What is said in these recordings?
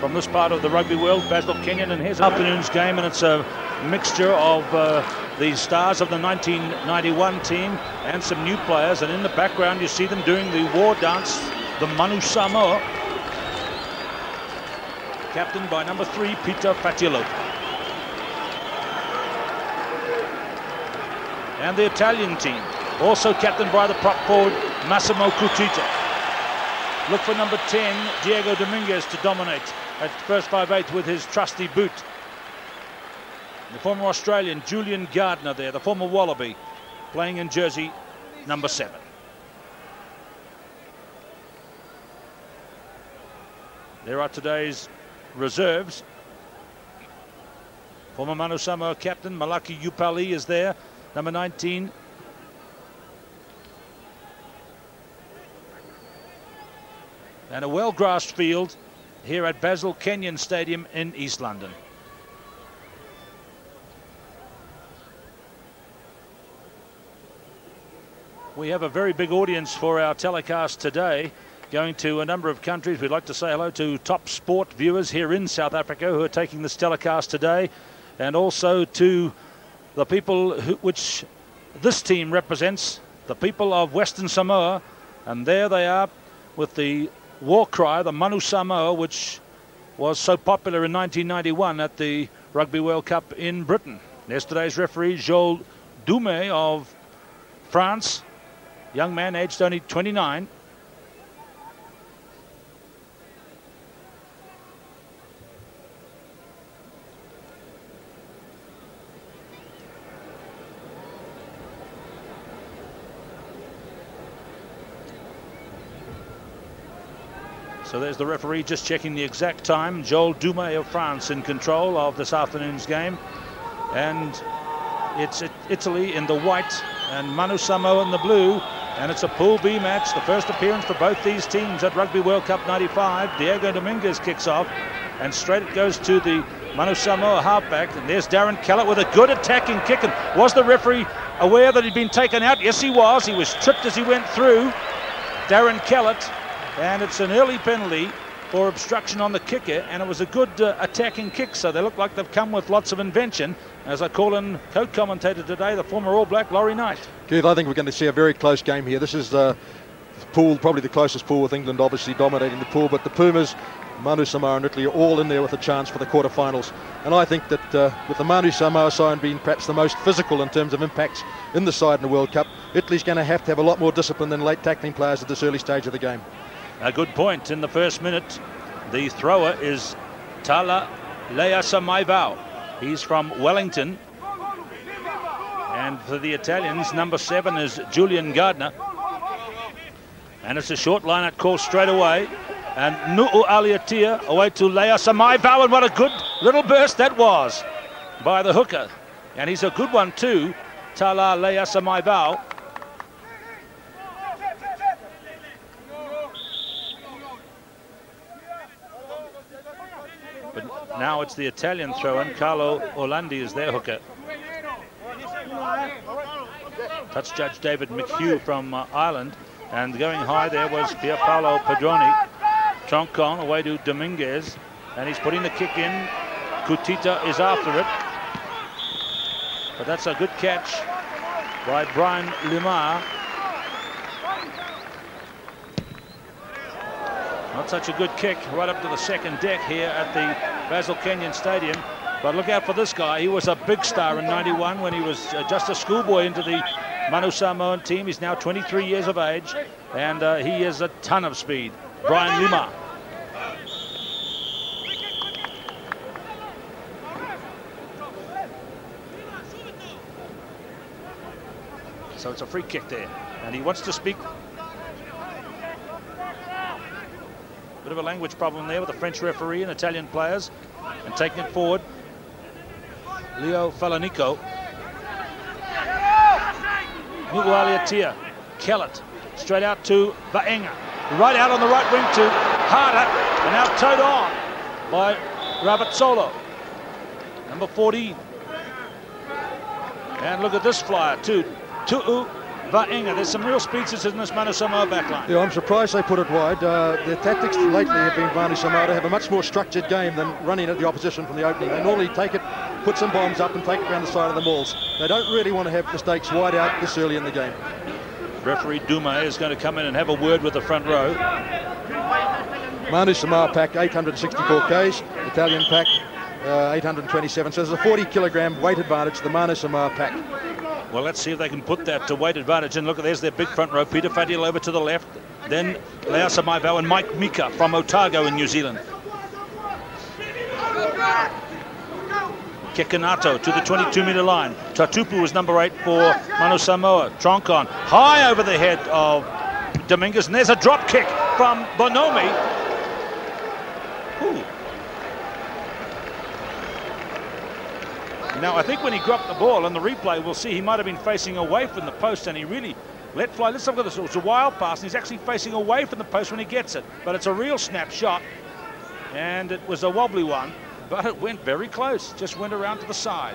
from this part of the rugby world, Basil Kenyon, and here's afternoon's game, and it's a mixture of the stars of the 1991 team and some new players, and in the background you see them doing the war dance, the Manu Samoa, captained by number 3, Peter Fatilo. And the Italian team, also captained by the prop forward, Massimo Cutita. Look for number 10, Diego Dominguez, to dominate at first 5/8 with his trusty boot. The former Australian, Julian Gardner there, the former Wallaby, playing in jersey number 7. There are today's reserves. Former Manu Samoa captain, Malaki Upali, is there, number 19. And a well-grassed field here at Basil Kenyon Stadium in East London. We have a very big audience for our telecast today, going to a number of countries. We'd like to say hello to top sport viewers here in South Africa who are taking this telecast today, and also to the people which this team represents, the people of Western Samoa. And there they are with the war cry, the Manu Samoa, which was so popular in 1991 at the Rugby World Cup in Britain. Yesterday's referee, Joel Dume of France, young man aged only 29. So there's the referee just checking the exact time. Joel Dume of France in control of this afternoon's game. And it's Italy in the white and Manu Samoa in the blue. And it's a Pool B match, the first appearance for both these teams at Rugby World Cup 95. Diego Dominguez kicks off, and straight it goes to the Manu Samoa halfback. And there's Darren Kellett with a good attacking kick. And was the referee aware that he'd been taken out? Yes, he was. He was tripped as he went through. Darren Kellett. And it's an early penalty for obstruction on the kicker, and it was a good attacking kick, so they look like they've come with lots of invention. As I call in co-commentator today, the former All Black, Laurie Knight. Keith, I think we're going to see a very close game here. This is the pool, probably the closest pool, with England obviously dominating the pool, but the Pumas, Manu Samoa and Italy are all in there with a chance for the quarterfinals. And I think that with the Manu Samoa side being perhaps the most physical in terms of impacts in the side in the World Cup, Italy's going to have a lot more discipline than late tackling players at this early stage of the game. A good point in the first minute. The thrower is Tala Leasamaivao. He's from Wellington. And for the Italians, number 7 is Julian Gardner. And it's a short line at call straight away. And Nu'u Aliatia away to Leasamaivao. And what a good little burst that was by the hooker. And he's a good one too, Tala Leasamaivao. Now it's the Italian throw-in. Carlo Orlandi is their hooker. Touch judge David McHugh from Ireland. And going high there was Pierpaolo Padroni. Troncon away to Dominguez. And he's putting the kick in. Cutita is after it. But that's a good catch by Brian Limar. Not such a good kick right up to the second deck here at the Basil Kenyon Stadium. But look out for this guy. He was a big star in 91 when he was just a schoolboy into the Manu Samoan team. He's now 23 years of age, and he has a ton of speed. Brian Lima. So it's a free kick there, and he wants to speak. Bit of a language problem there with the French referee and Italian players. And taking it forward, Leo Falanico. Nu'ualiatia, Kellett, straight out to Vaenga. Right out on the right wing to Harder, and now towed on by Rabazzolo, number 14. And look at this flyer too. Tu'u Vaenga. There's some real speedsters in this Manu Samoa backline. Yeah, I'm surprised they put it wide. Their tactics lately have been Manu Samoa to have a much more structured game than running at the opposition from the opening. They normally take it, put some bombs up and take it around the side of the mauls. They don't really want to have mistakes wide out this early in the game. Referee Dume is going to come in and have a word with the front row. Manu Samoa pack 864 Ks, Italian pack 827. So there's a 40-kilogram weight advantage to the Manu Samoa pack. Well, let's see if they can put that to weight advantage. And look, there's their big front row. Peter Fatial over to the left. Then Leasa Maivau and Mike Mika from Otago in New Zealand. Kekanato to the 22-metre line. Tatupu was number 8 for Manu Samoa. Troncon high over the head of Dominguez. And there's a drop kick from Bonomi. Ooh. Now, I think when he dropped the ball on the replay, we'll see he might have been facing away from the post, and he really let fly. Let's look at this. It's a wild pass, and he's actually facing away from the post when he gets it. But it's a real snap shot, and it was a wobbly one, but it went very close. Just went around to the side.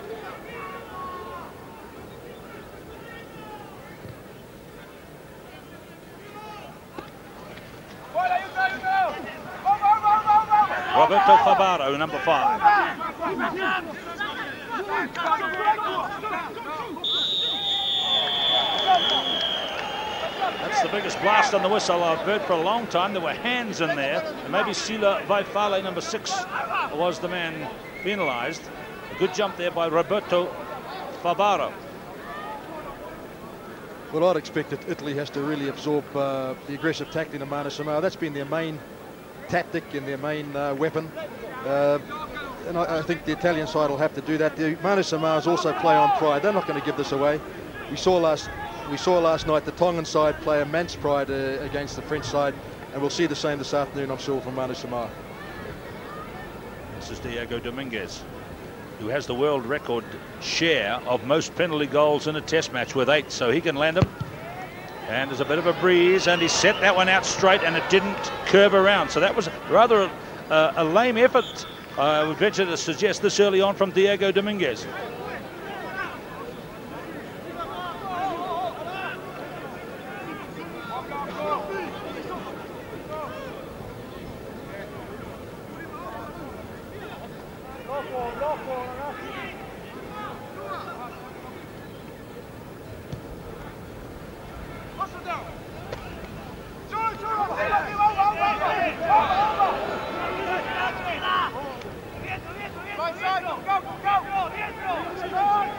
Roberto Favaro, number 5. That's the biggest blast on the whistle I've heard for a long time. There were hands in there. And maybe Sila Vaifale, number 6, was the man penalised. A good jump there by Roberto Favaro. Well, I'd expect that Italy has to really absorb the aggressive tackling of Manu Samoa. That's been their main tactic and their main weapon. And I think the Italian side will have to do that. The Manu Samoas also play on pride. They're not going to give this away. We saw last night the Tongan side play immense pride against the French side, and we'll see the same this afternoon, I'm sure, from Manu Samoa. This is Diego Dominguez, who has the world record share of most penalty goals in a test match with 8, so he can land them. And there's a bit of a breeze, and he set that one out straight, and it didn't curve around. So that was rather a lame effort, I would venture to suggest, this early on from Diego Dominguez.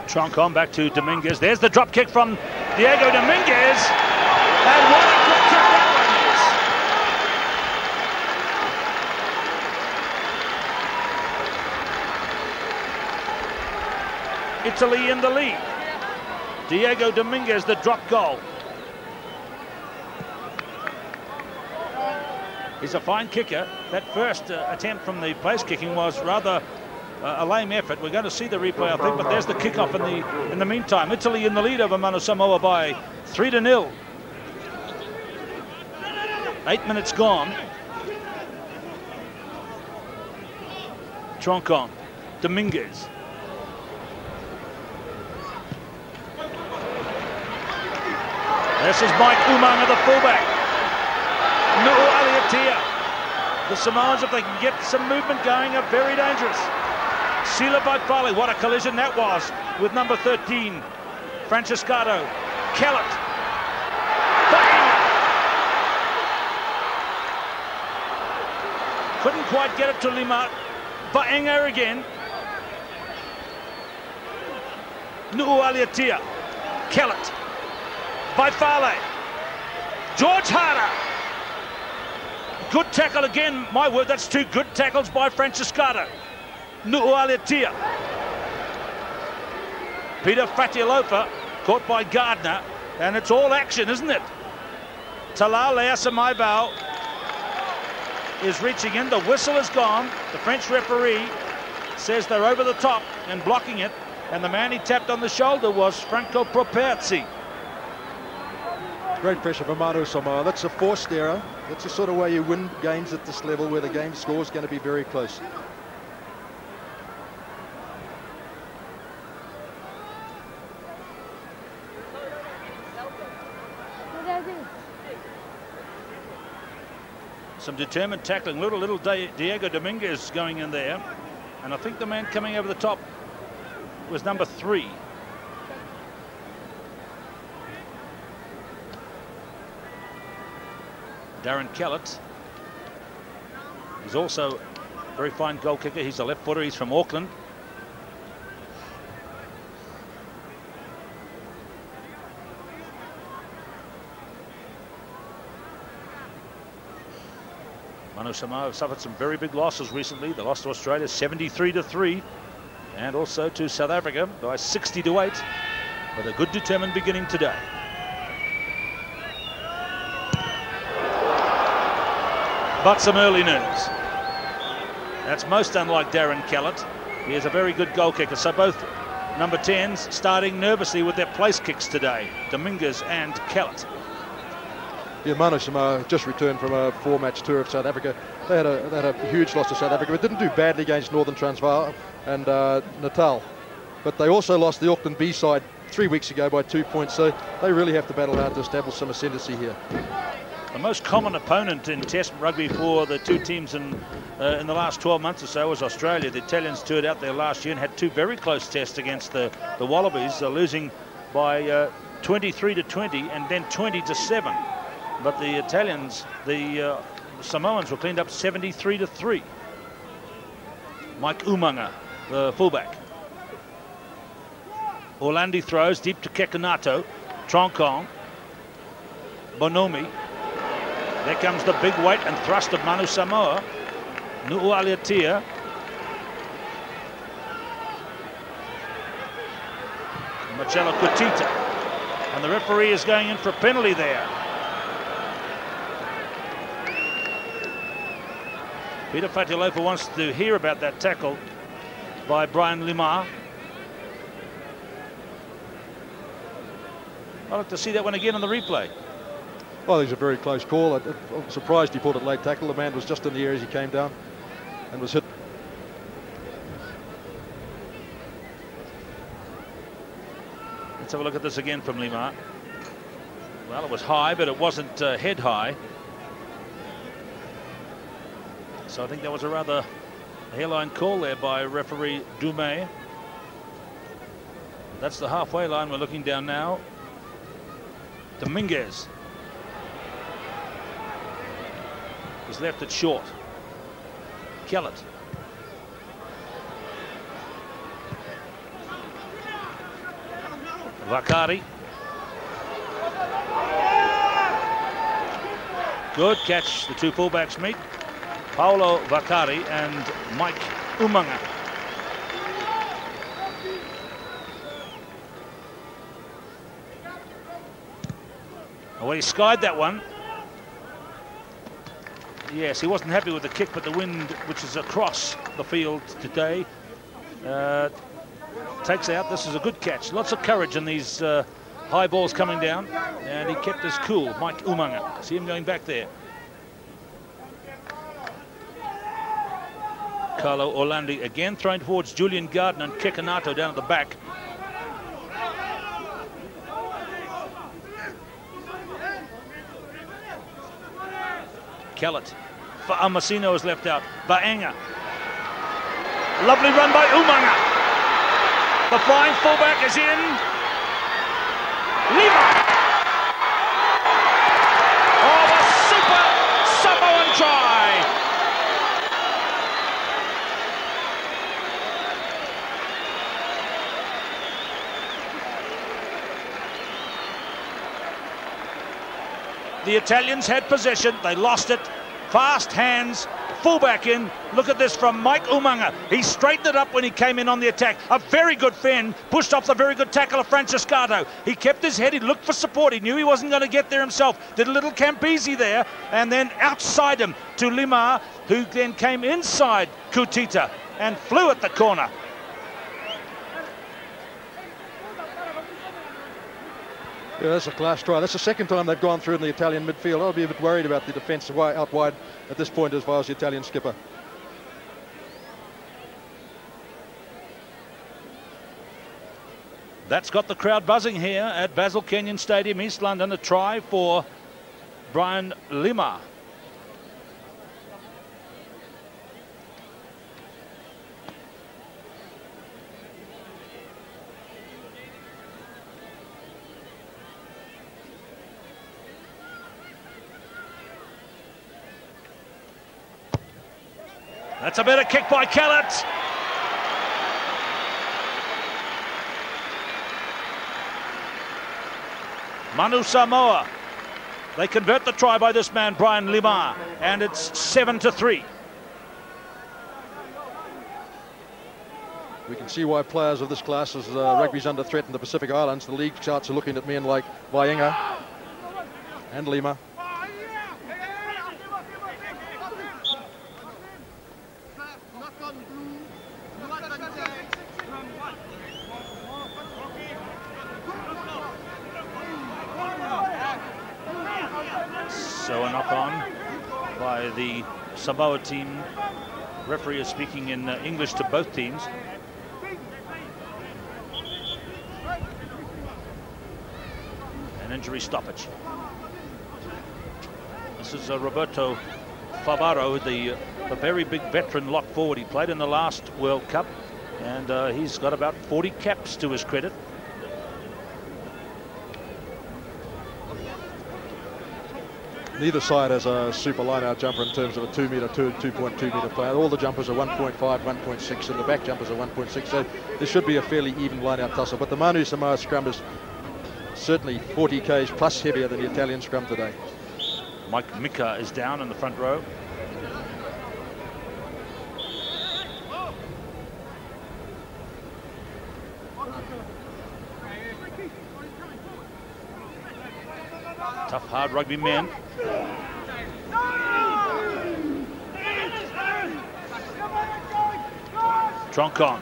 Troncon back to Dominguez. There's the drop kick from Diego Dominguez. And what a drop kick that one is. Italy in the lead. Diego Dominguez, the drop goal. He's a fine kicker. That first attempt from the place kicking was rather a lame effort. We're going to see the replay, I think, but there's the kickoff in the meantime. Italy in the lead over Manu Samoa by 3-0. 8 minutes gone. Troncon, Dominguez. This is Mike Umanga, the fullback. Nu'u Aliatia. The Samoans, if they can get some movement going, are very dangerous. Sila Vaifale, what a collision that was with number 13, Franciscato. Kellett. Couldn't quite get it to Lima. Vaenga again. Nu'u Aliatia. Kellett. Vaifale. George Harder. Good tackle again, my word, that's 2 good tackles by Franciscato. Nu'u Aliatia. Peter Fatialofa caught by Gardner, and it's all action, isn't it? Talal Leasa Maivau is reaching in. The whistle is gone. The French referee says they're over the top and blocking it, and the man he tapped on the shoulder was Franco Properzi. Great pressure for Manu Samoa. That's a forced error. That's the sort of way you win games at this level, where the game score is going to be very close. Some determined tackling. Little Diego Dominguez going in there. And I think the man coming over the top was number 3. Darren Kellett. He's also a very fine goal kicker. He's a left footer. He's from Auckland. Manu Samoa have suffered some very big losses recently. They lost to Australia 73-3 and also to South Africa by 60-8, but a good determined beginning today. But some early news. That's most unlike Darren Kellett. He is a very good goal kicker. So both number 10s starting nervously with their place kicks today, Dominguez and Kellett. Yeah, Manu Samoa just returned from a 4-match tour of South Africa. They had a huge loss to South Africa, but didn't do badly against Northern Transvaal and Natal. But they also lost the Auckland B side 3 weeks ago by 2 points, so they really have to battle hard to establish some ascendancy here. The most common opponent in Test rugby for the two teams in the last 12 months or so was Australia. The Italians toured out there last year and had 2 very close tests against the Wallabies, losing by 23-20 and then 20-7. But the Italians, the Samoans, were cleaned up 73-3. Mike Umanga, the fullback. Orlandi throws deep to Kekanato. Troncon. Bonomi. There comes the big weight and thrust of Manu Samoa. Nu'ualiatia. Marcelo Kutita. And the referee is going in for a penalty there. Peter Fatilofa wants to hear about that tackle by Brian Limar. I'd like to see that one again on the replay. Well, it's a very close call. I'm surprised he pulled it late tackle. The man was just in the air as he came down and was hit. Let's have a look at this again from Limar. Well, it was high, but it wasn't head high. So I think that was a rather hairline call there by referee Dumais. That's the halfway line we're looking down now. Dominguez. He's left it short. Kellett. Vakari. Good catch. The two fullbacks meet. Paulo Vakari and Mike Umanga. Well, he skied that one. Yes, he wasn't happy with the kick, but the wind, which is across the field today, takes out. This is a good catch. Lots of courage in these high balls coming down, and he kept his cool. Mike Umanga. See him going back there. Carlo Orlandi again thrown towards Julian Gardner and Kekanato down at the back. Kellett. Amasino is left out. Vaenga. Lovely run by Umanga. The flying fullback is in. Lima. Oh, a super Samoan try. The Italians had possession. They lost it. Fast hands, fullback in. Look at this from Mike Umanga. He straightened it up when he came in on the attack. A very good fend, pushed off the very good tackle of Franciscato. He kept his head, he looked for support. He knew he wasn't going to get there himself. Did a little Campese there, and then outside him to Limar, who then came inside Kutita and flew at the corner. Yeah, that's a class try. That's the second time they've gone through in the Italian midfield. I'll be a bit worried about the defence out wide at this point as far as the Italian skipper. That's got the crowd buzzing here at Basil Kenyon Stadium, East London. A try for Brian Limar. That's a better kick by Kellett. Manu Samoa. They convert the try by this man, Brian Lima, and it's 7-3. We can see why players of this class, as rugby's under threat in the Pacific Islands, the league charts are looking at men like Vaenga and Lima. So a knock on by the Samoa team. Referee is speaking in English to both teams. An injury stoppage. This is Roberto Favaro, the very big veteran lock forward. He played in the last World Cup, and he's got about 40 caps to his credit. Neither side has a super line-out jumper in terms of a 2-metre, 2.2 metre player. All the jumpers are 1.5, 1.6, and the back jumpers are 1.6. So this should be a fairly even line-out tussle. But the Manu Samoa scrum is certainly 40 k's plus heavier than the Italian scrum today. Mike Mika is down in the front row. Tough, hard rugby men. Troncon.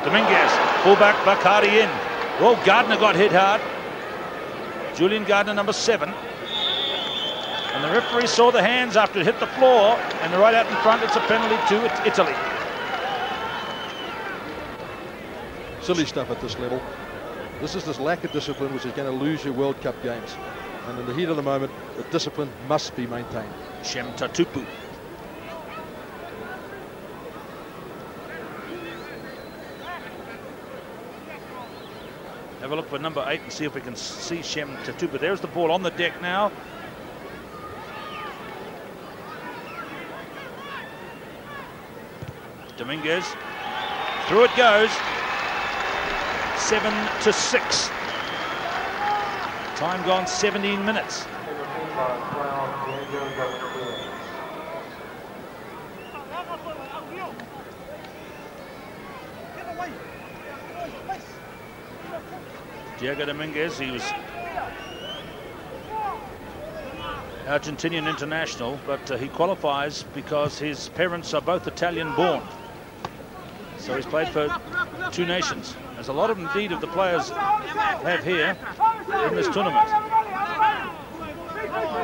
Dominguez, fullback, Bakari in. Oh, Gardner got hit hard. Julian Gardner, number 7. And the referee saw the hands after it hit the floor, and right out in front, it's a penalty to Italy. Silly stuff at this level. This is this lack of discipline which is going to lose your World Cup games. And in the heat of the moment, the discipline must be maintained. Shem Tatupu. Have a look for number 8 and see if we can see Shem Tatupu. There's the ball on the deck now. Dominguez. Through it goes. 7-6. Time gone 17 minutes. Diego Dominguez, he was Argentinian international, but he qualifies because his parents are both Italian born. So he's played for 2 nations. There's a lot of indeed of the players have here in this tournament.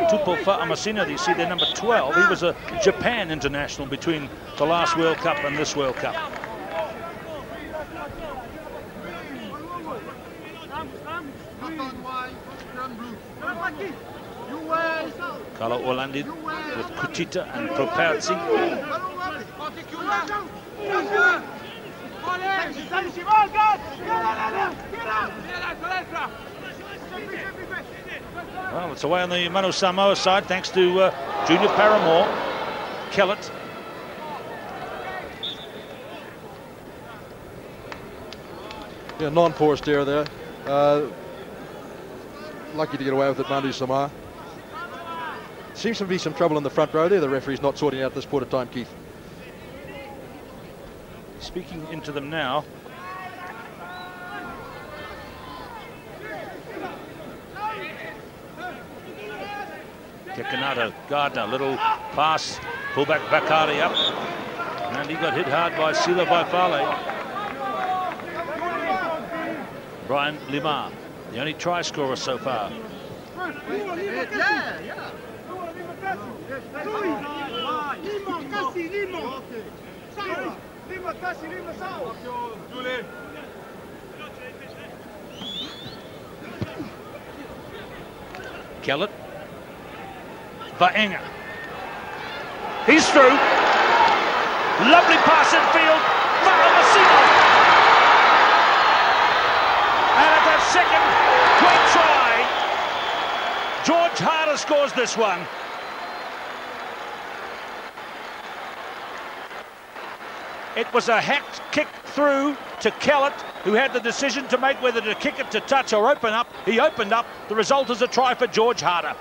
Tupolfa Amasina, you see there, number 12. He was a Japan international between the last World Cup and this World Cup. Carlo Orlandi with Kutita and Properzi. Well, it's away on the Manu Samoa side thanks to Junior Paramore, Kellett. Yeah, non-porous error there. Lucky to get away with it, Manu Samoa. Seems to be some trouble in the front row there. The referee's not sorting out this quarter time, Keith. Speaking into them now. Kekanata, Gardner, little pass, pullback Bakari up. And he got hit hard by Sila Vaifale. Brian Lima, the only try scorer so far. Kellett. Vaenga. He's through. Lovely pass in field. Fa'amasina. And at that second, great try. George Harder scores this one. It was a hacked kick through to Kellett, who had the decision to make whether to kick it to touch or open up. He opened up. The result is a try for George Harder.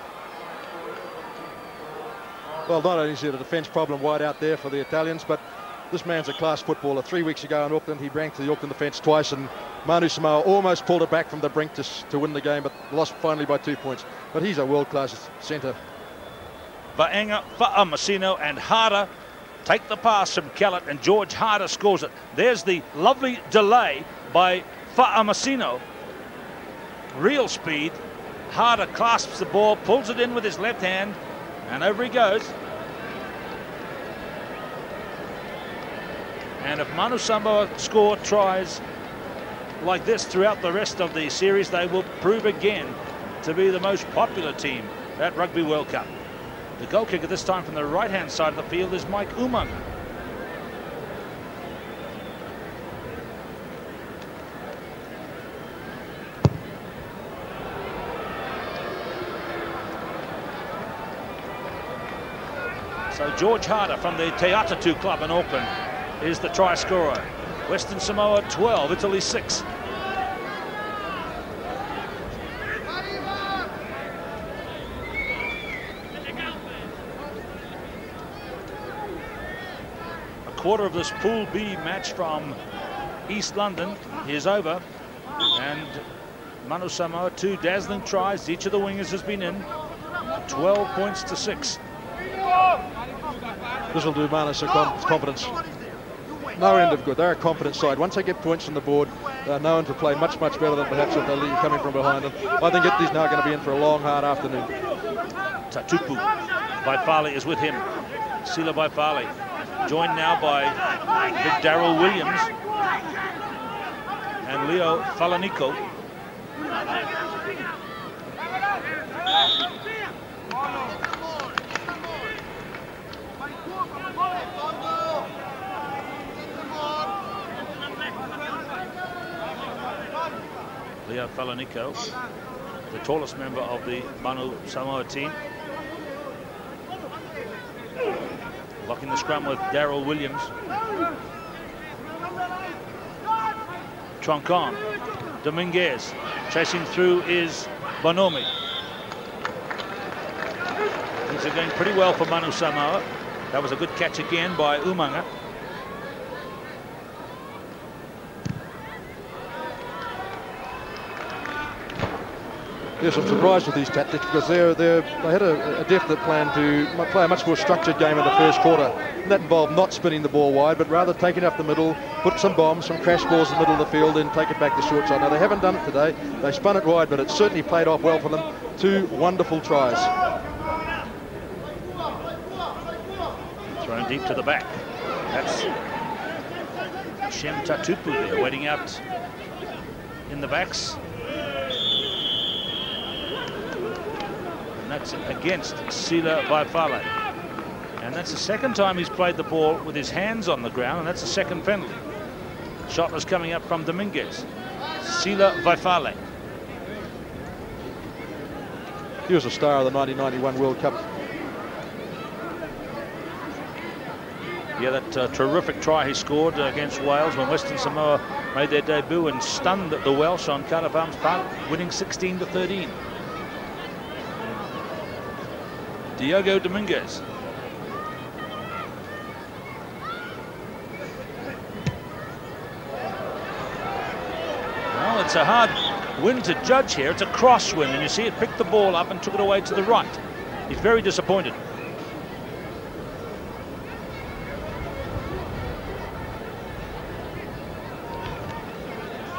Well, not only is there a defence problem wide out there for the Italians, but this man's a class footballer. 3 weeks ago in Auckland, he ranked the Auckland defence twice, and Manu Samoa almost pulled it back from the brink to win the game, but lost finally by 2 points. But he's a world-class centre. Vaenga, Fa'amasino and Harder take the pass from Kellett, and George Harder scores it. There's the lovely delay by Fa'amasino. Real speed. Harder clasps the ball, pulls it in with his left hand, and over he goes. And if Manu Samoa score tries like this throughout the rest of the series, they will prove again to be the most popular team at Rugby World Cup. The goal kicker this time from the right-hand side of the field is Mike Umanga. So George Harder from the Te Atatu club in Auckland is the try scorer. Western Samoa 12, Italy 6. A quarter of this Pool B match from East London is over, and Manu Samoa 2 dazzling tries. Each of the wingers has been in. 12 points to 6. This will do Manu some confidence. No end of good. They're a confident side. Once they get points on the board, they're known to play much, much better than perhaps if they're coming from behind them. I think Italy's now going to be in for a long, hard afternoon. Tatupu Vaifale is with him. Sila Vaifale, joined now by big Daryl Williams and Leo Falanico. Leo Falanico, the tallest member of the Manu Samoa team. Blocking the scrum with Daryl Williams. Troncon, Dominguez, chasing through is Bonomi. Things are going pretty well for Manu Samoa. That was a good catch again by Umanga. Yes, I'm surprised with these tactics because they had a definite plan to play a much more structured game in the first quarter. And that involved not spinning the ball wide, but rather taking it up the middle, put some bombs, some crash balls in the middle of the field, and take it back the short side. Now, they haven't done it today. They spun it wide, but it certainly played off well for them. 2 wonderful tries. Thrown deep to the back. That's Shem Tatupu there, waiting out in the backs. That's against Sila Vaifale. And that's the second time he's played the ball with his hands on the ground, and that's the second penalty. Shot was coming up from Dominguez. Sila Vaifale. He was a star of the 1991 World Cup. Yeah, that terrific try he scored against Wales when Western Samoa made their debut and stunned the Welsh on Cardiff Arms Park, winning 16-13. Diogo Dominguez. Well, it's a hard win to judge here. It's a crosswind, and you see it picked the ball up and took it away to the right. He's very disappointed.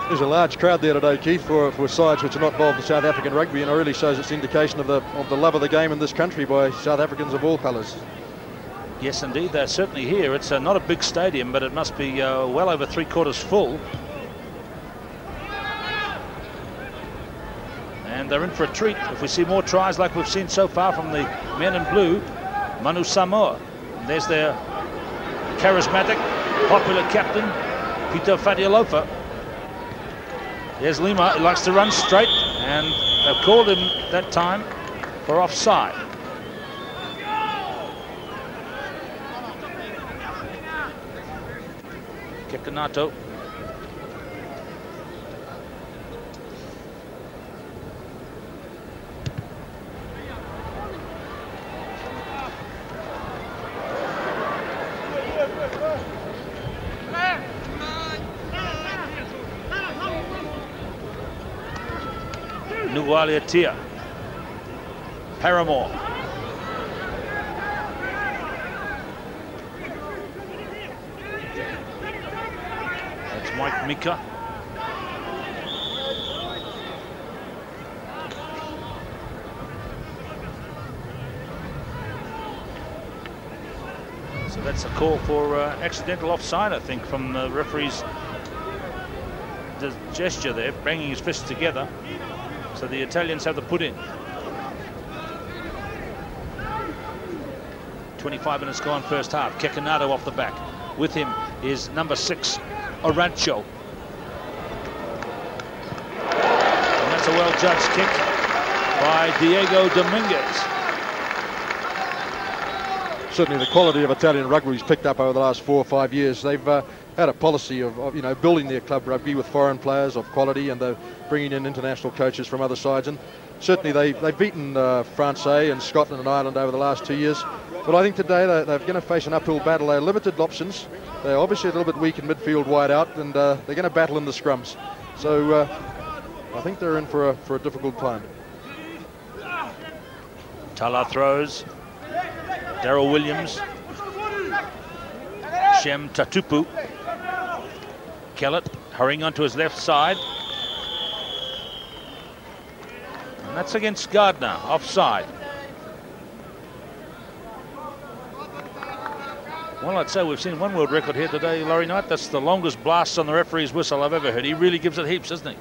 There's a large crowd there today, Keith, for sides which are not involved in South African rugby, and it really shows its indication of the love of the game in this country by South Africans of all colours. Yes, indeed, they're certainly here. It's not a big stadium, but it must be well over 3/4 full. And they're in for a treat if we see more tries like we've seen so far from the men in blue, Manu Samoa. And there's their charismatic, popular captain, Peter Fadialofa. There's Lima, he likes to run straight, and they've called him that time for offside. Kekanato. Nualiatia. Paramore. That's Mike Mika. So that's a call for accidental offside, I think, from the referee's gesture there, banging his fists together. So the Italians have the put in. 25 minutes gone first half. Kekanato off the back. With him is number 6, Orancho. And that's a well-judged kick by Diego Dominguez. Certainly the quality of Italian rugby has picked up over the last 4 or 5 years. They've had a policy of building their club rugby with foreign players of quality, and they're bringing in international coaches from other sides. And certainly they've beaten France and Scotland and Ireland over the last 2 years. But I think today they're going to face an uphill battle. They're limited options. They're obviously a little bit weak in midfield, wide out, and they're going to battle in the scrums. So I think they're in for a difficult climb. Tala throws. Daryl Williams. Shem Tatupu. Kellett hurrying onto his left side. And that's against Gardner, offside. Well, I'd say we've seen one world record here today, Laurie Knight. That's the longest blast on the referee's whistle I've ever heard. He really gives it heaps, doesn't he?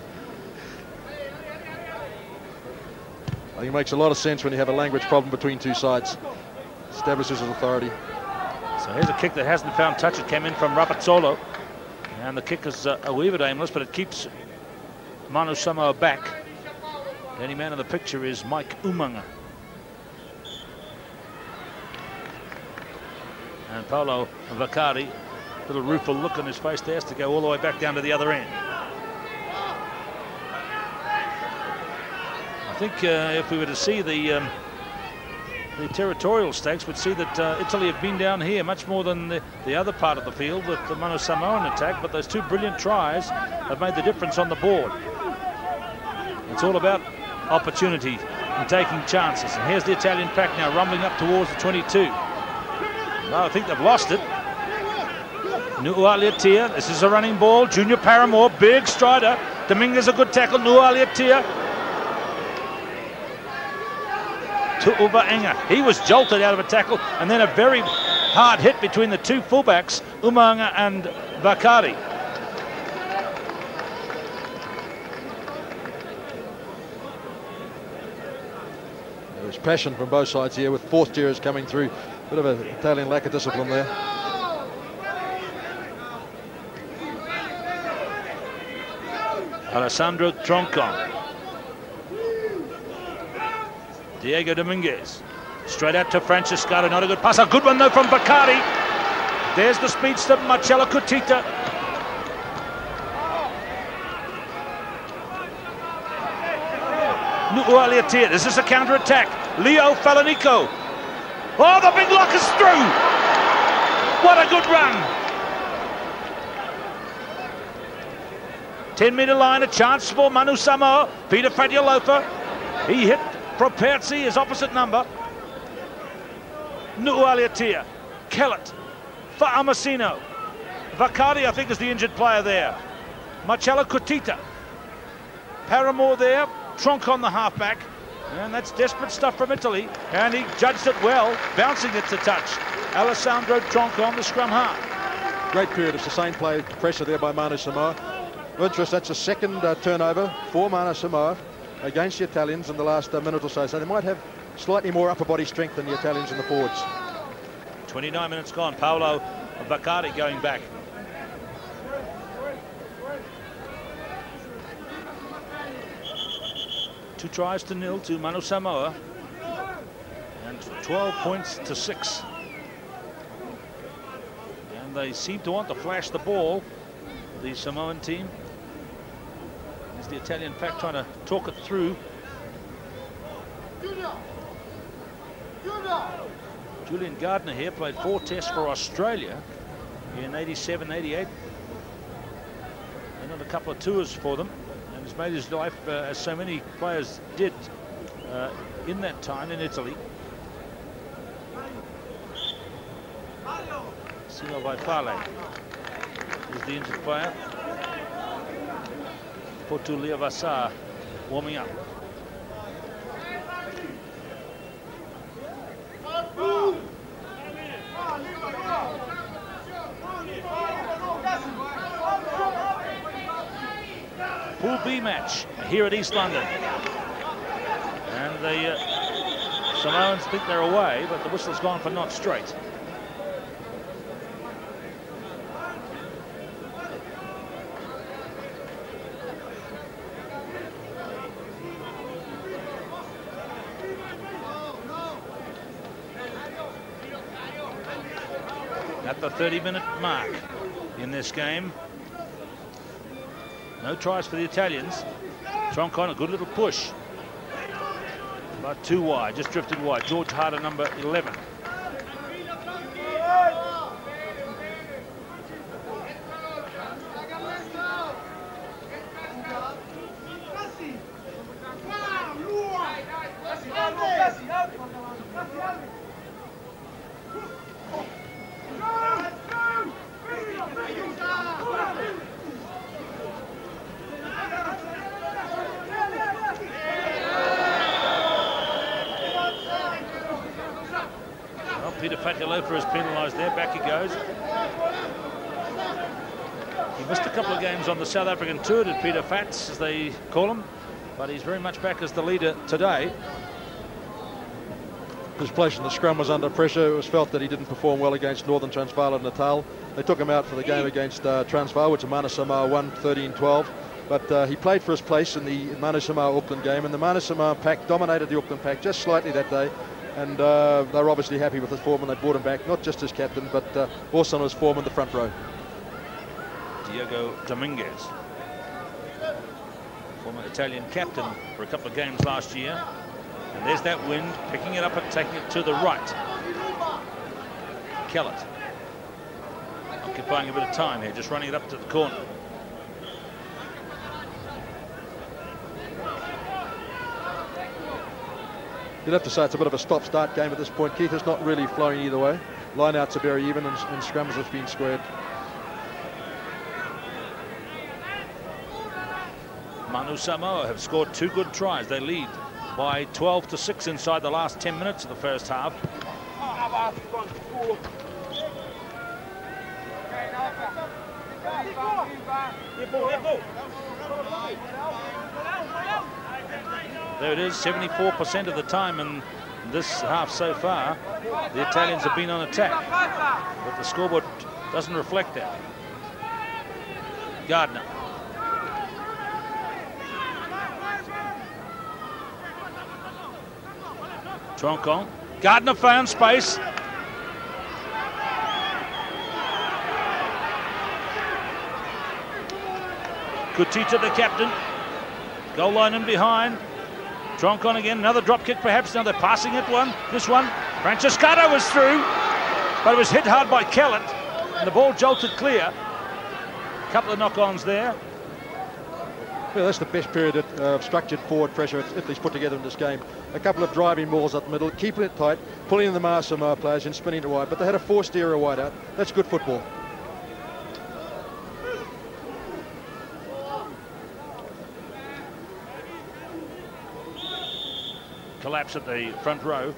I think it makes a lot of sense when you have a language problem between two sides. Establishes his authority. So here's a kick that hasn't found touch. It came in from Rapazzolo. And the kick is a wee bit aimless, but it keeps Manu Samoa back. The only man in the picture is Mike Umanga. And Paolo Vaccari, little rueful look on his face there, has to go all the way back down to the other end. I think if we were to see the territorial stakes, we'd see that Italy have been down here much more than the other part of the field with the Manu Samoan attack, but those 2 brilliant tries have made the difference on the board. It's all about opportunity and taking chances. And here's the Italian pack now rumbling up towards the 22. No, I think they've lost it. Nualiatia, this is a running ball. Junior Paramore, big strider. Dominguez, a good tackle. Nualiatia to Ubaenga. He was jolted out of a tackle, and then a very hard hit between the two fullbacks, Umanga and Vaccari. There's passion from both sides here with 4 steerers coming through. Bit of an Italian lack of discipline there. Alessandro Troncon. Diego Dominguez. Straight out to Franciscato. Not a good pass. A good one though from Vaccari. There's the speedster, Marcello Cotita. Nualiatia. This is a counter-attack. Leo Falanico. Oh, the big lock is through. What a good run. 10-metre line, a chance for Manu Samoa. Peter Fadialofa. He hit Properzi, his opposite number. Nualiatia. Kellett. For Amasino. Vaccari, I think, is the injured player there. Marcello Cotita. Paramore there. Troncon, the halfback. And that's desperate stuff from Italy. And he judged it well, bouncing it to touch. Alessandro Troncon, the scrum half. Great period of sustained play, pressure there by Manu Samoa. Of interest, that's a second turnover for Manu Samoa against the Italians in the last minute or so. So they might have slightly more upper body strength than the Italians in the forwards. 29 minutes gone. Paolo Vaccari going back. Two tries to nil to Manu Samoa, and 12 points to 6. And they seem to want to flash the ball the Samoan team. Is the Italian pack trying to talk it through. Julian Gardner here played 4 tests for Australia in 87, 88. And on a couple of tours for them. And has made his life, as so many players did in that time in Italy. Sino Vaifale is the injured player. Potu Leavasa warming up. Pool B match here at East London. And the Samoans think they're away, but the whistle's gone for not straight. At the 30-minute mark in this game. No tries for the Italians. Troncon, a good little push. About 2 wide, just drifted wide. George Harder, number 11. Peter Fatialofa is penalised there. Back he goes. He missed a couple of games on the South African tour, did Peter Fats, as they call him, but he's very much back as the leader today. His place in the scrum was under pressure. It was felt that he didn't perform well against Northern Transvaal and Natal. They took him out for the game against Transvaal, which Mana Samoa won 13-12. But he played for his place in the Mana Samoa Auckland game, and the Mana Samoa pack dominated the Auckland pack just slightly that day. And they're obviously happy with his form, and they brought him back, not just as captain, but also on his form in the front row. Diego Dominguez, former Italian captain for a couple of games last year. And there's that wind, picking it up and taking it to the right. Kellett occupying a bit of time here, just running it up to the corner. You'd have to say it's a bit of a stop-start game at this point, Keith. It's not really flowing either way. Line-outs are very even, and scrums have been squared. Manu Samoa have scored 2 good tries. They lead by 12-6 inside the last 10 minutes of the first half. There it is, 74% of the time in this half so far, the Italians have been on attack. But the scoreboard doesn't reflect that. Gardner. Troncon. Gardner found space. Kutita, the captain. Goal line in behind. Troncon again, another drop kick perhaps. Now they're passing it this one. Francescato was through, but it was hit hard by Kellett, and the ball jolted clear. A couple of knock-ons there. Well, that's the best period of structured forward pressure Italy's put together in this game. A couple of driving balls up the middle, keeping it tight, pulling in the Mana Samoa players and spinning it wide, but they had a forced area wide out. That's good football. Collapse at the front row.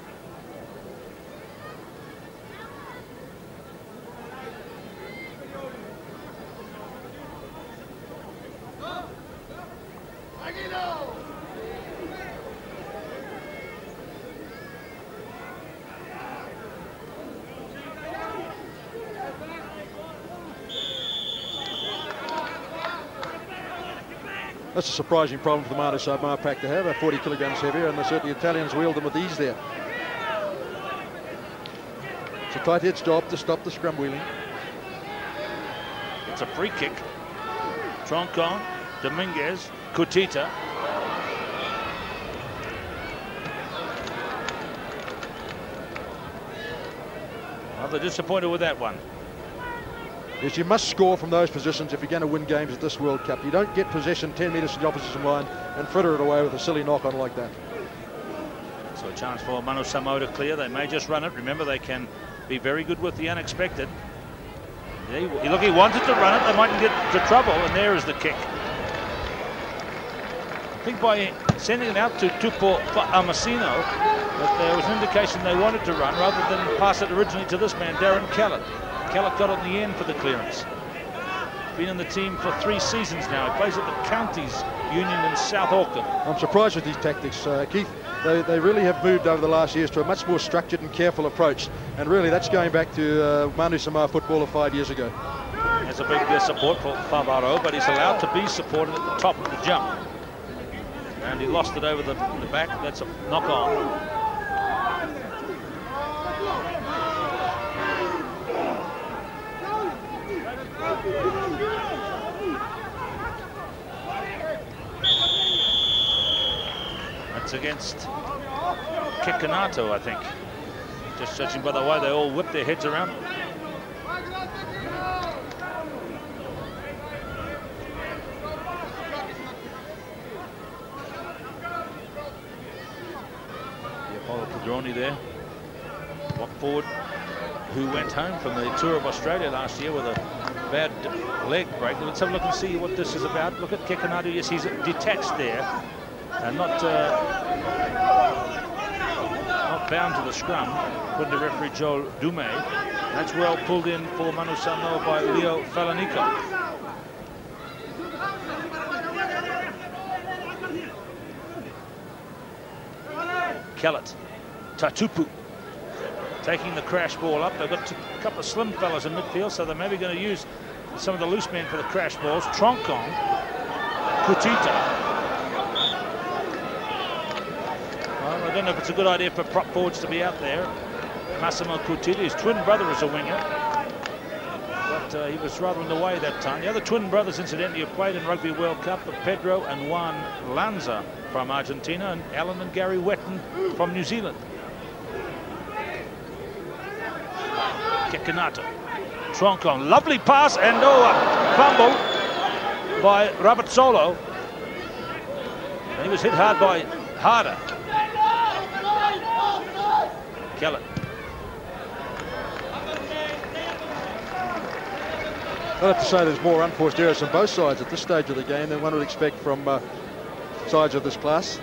That's a surprising problem for the Mana Samoa pack to have, 40 kilograms heavier, and certainly the Italians wield them with ease there. It's a tight head's job to stop the scrum wheeling. It's a free kick. Troncon, Dominguez, Kutita. Well, they're disappointed with that one. Yes, you must score from those positions if you're going to win games at this World Cup. You don't get possession 10 metres to the opposition line and fritter it away with a silly knock-on like that. So a chance for Manu Samoa to clear. They may just run it. Remember, they can be very good with the unexpected. Yeah, look, he wanted to run it. They mightn't get into trouble, and there is the kick. I think by sending it out to Tupo Amasino, that there was an indication they wanted to run rather than pass it originally to this man, Darren Kellett. Kellett got on the end for the clearance. Been in the team for 3 seasons now. He plays at the Counties Union in South Auckland. I'm surprised with these tactics, Keith. They really have moved over the last years to a much more structured and careful approach. And really, that's going back to Manu Samoa football of 5 years ago. There's a big support for Favaro, but he's allowed to be supported at the top of the jump. And he lost it over the back. That's a knock-on. That's against Kekanato, I think. Just judging by the way they all whip their heads around. Apollo Padroni there, walk forward, who went home from the tour of Australia last year with a bad leg break. Let's have a look and see what this is about. Look at Kekanato. Yes, he's detached there and not bound to the scrum, according to referee Joel Dume. That's well pulled in for Manu Samoa by Leo Falanico. Kellett, Tatupu taking the crash ball up. They've got a couple of slim fellas in midfield, so they're maybe going to use some of the loose men for the crash balls. Troncon, Kutita. Well, I don't know if it's a good idea for prop forwards to be out there. Massimo Kutita, his twin brother is a winger, but he was rather in the way that time. The other twin brothers, incidentally, have played in Rugby World Cup, Pedro and Juan Lanza from Argentina, and Alan and Gary Wetton from New Zealand. Kekanato, Troncon, lovely pass, and fumble by Robert Solo. And he was hit hard by Harder. Kellett. I'd have to say there's more unforced errors on both sides at this stage of the game than one would expect from sides of this class.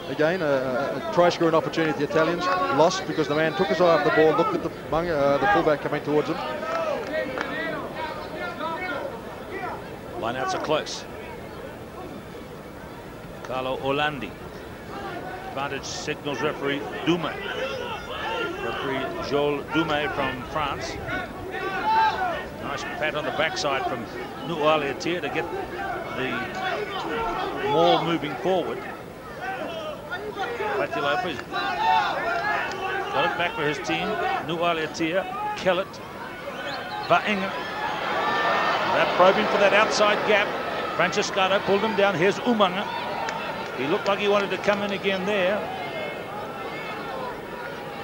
Again, a try-scoring opportunity the Italians lost because the man took his eye off the ball, looked at the fullback coming towards him. Lineouts are close. Carlo Orlandi. Advantage signals referee Dume. Referee Joel Dume from France. Nice pat on the backside from Nualiatia to get the ball moving forward. Patti Lopez got it back for his team. Nualiatia, Kellett, Vaenga. They're probing for that outside gap. Francescato pulled him down. Here's Umanga. He looked like he wanted to come in again there.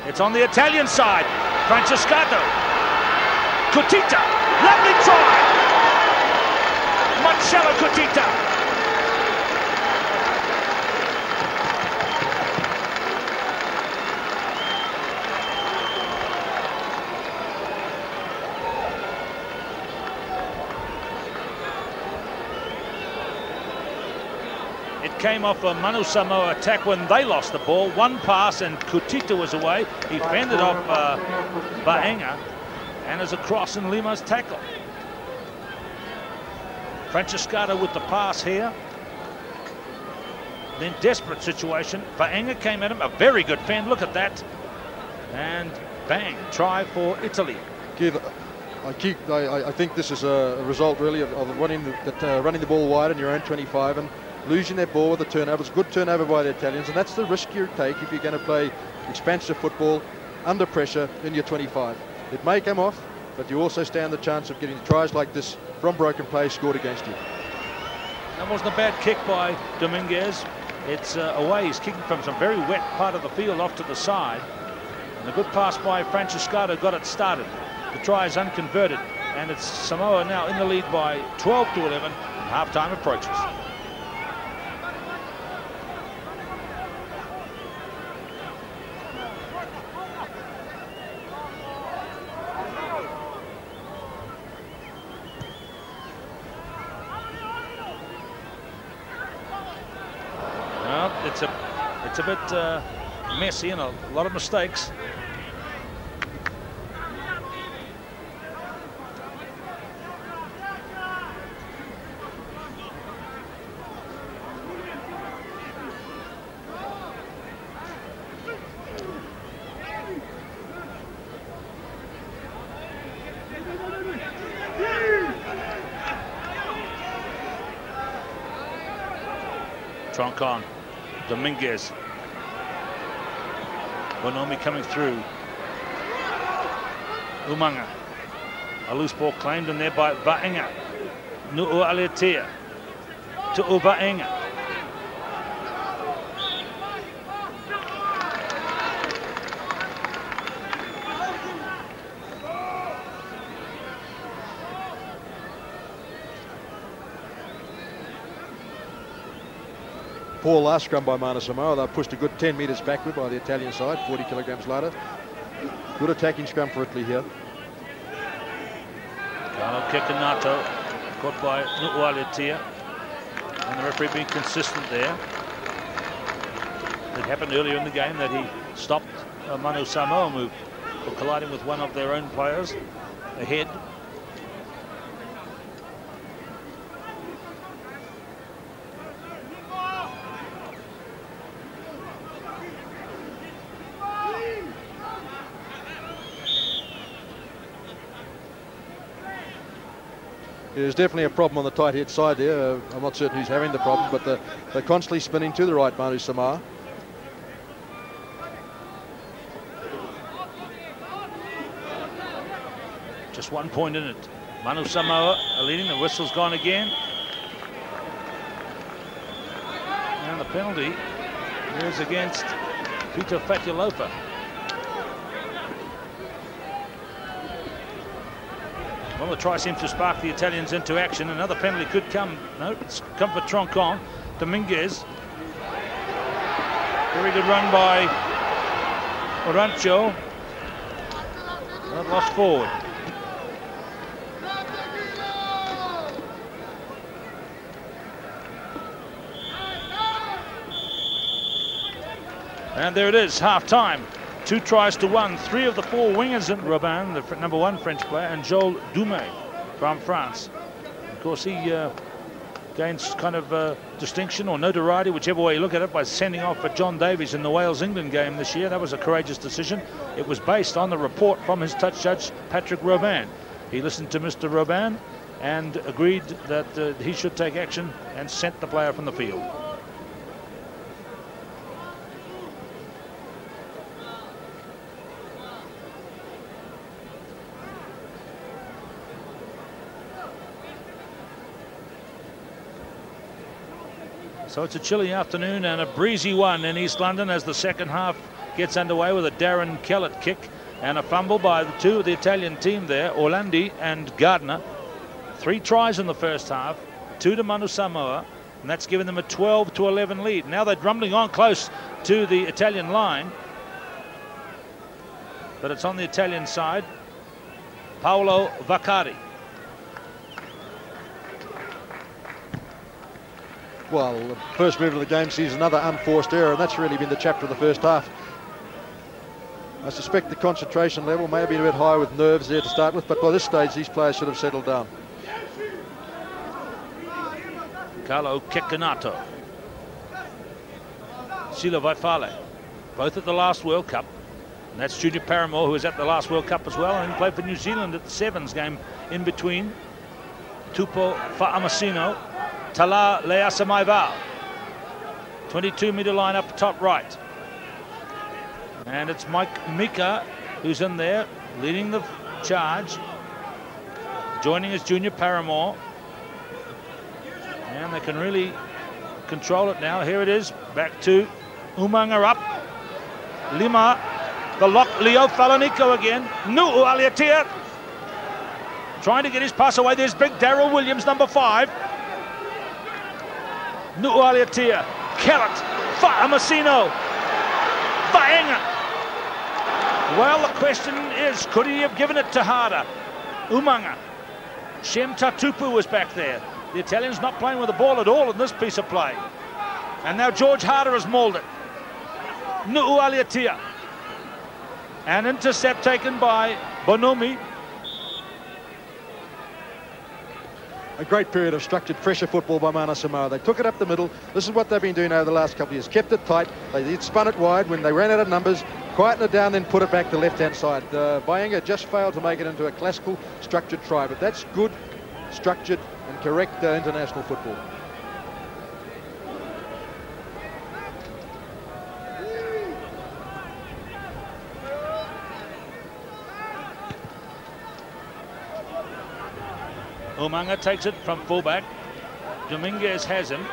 It's on the Italian side. Francescato. Kutita. Lovely try. Marcello Kutita. Came off a Manu Samoa attack when they lost the ball. One pass and Kutita was away. He fended off Vaenga and is across in Lima's tackle. Francescato with the pass here. Then desperate situation. Vaenga came at him. A very good fend. Look at that. And bang, try for Italy. I think this is a result really of running the ball wide in your own 25 and losing that ball with the turnover. It's a good turnover by the Italians, and that's the risk you take if you're going to play expansive football under pressure in your 25. It may come off, but you also stand the chance of getting tries like this from broken play scored against you. That wasn't a bad kick by Dominguez. It's away. He's kicking from some very wet part of the field off to the side. And a good pass by Franciscato got it started. The try is unconverted. And it's Samoa now in the lead by 12-11. And half-time approaches. It's a bit messy and a lot of mistakes. Troncon, Dominguez. Bonomi coming through. Umanga. A loose ball claimed in there by Vaenga. Nu'ualetea to Uvaenga. Poor last scrum by Mana Samoa. They pushed a good 10 metres backward by the Italian side, 40 kilograms lighter. Good attacking scrum for Italy here. Carlo Kekanato caught by Nu'ualetea. And the referee being consistent there. It happened earlier in the game that he stopped a Manu Samoa move for colliding with one of their own players ahead. There's definitely a problem on the tight head side there. I'm not certain who's having the problem, but they're constantly spinning to the right, Manu Samoa. Just 1 point in it. Manu Samoa leading. The whistle's gone again. And the penalty is against Peter Fatulofa. Well, the try seems to spark the Italians into action. Another penalty could come. No, it's come for Troncon. Dominguez. Very good run by Orancho. Not lost forward. And there it is, half-time. 2 tries to 1. 3 of the 4 wingers in Robin, the #1 French player, and Joel Dumais from France. Of course, he gains kind of distinction or notoriety, whichever way you look at it, by sending off for John Davies in the Wales-England game this year. That was a courageous decision. It was based on the report from his touch judge, Patrick Robin. He listened to Mr. Robin and agreed that he should take action and sent the player from the field. So it's a chilly afternoon and a breezy one in East London as the second half gets underway with a Darren Kellett kick and a fumble by the 2 of the Italian team there, Orlandi and Gardner. 3 tries in the first half, 2 to Manu Samoa, and that's given them a 12-11 lead. Now they're rumbling on close to the Italian line, but it's on the Italian side. Paolo Vaccari. Well, the first move of the game sees another unforced error, and that's really been the chapter of the first half. I suspect the concentration level may have been a bit high with nerves there to start with, but by this stage these players should have settled down. Carlo Kekanato. Sila Vaifale, both at the last World Cup. And that's Junior Paramore, who was at the last World Cup as well, and he played for New Zealand at the Sevens game in between. Tupo Fa'amasino. Tala Leasamaival, 22-metre line up top right. And it's Mike Mika who's in there, leading the charge. Joining is Junior Paramore. And they can really control it now. Here it is, back to Umaga up. Lima, the lock, Leo Falanico again. Nu'u Aliatia trying to get his pass away. There's big Daryl Williams, number 5. Nu'u Aliatia, Kellett, Fa'amasino, Vaenga. Well, the question is, could he have given it to Harder? Umaga. Shem Tatupu was back there. The Italians not playing with the ball at all in this piece of play. And now George Harder has mauled it. Nu'u Aliatia. An intercept taken by Bonomi. A great period of structured pressure football by Mana Samoa. They took it up the middle. This is what they've been doing over the last couple of years. Kept it tight. They spun it wide when they ran out of numbers. Quietened it down, then put it back to left-hand side. Vaenga just failed to make it into a classical structured try, but that's good, structured and correct international football. Umaga takes it from fullback. Dominguez has him.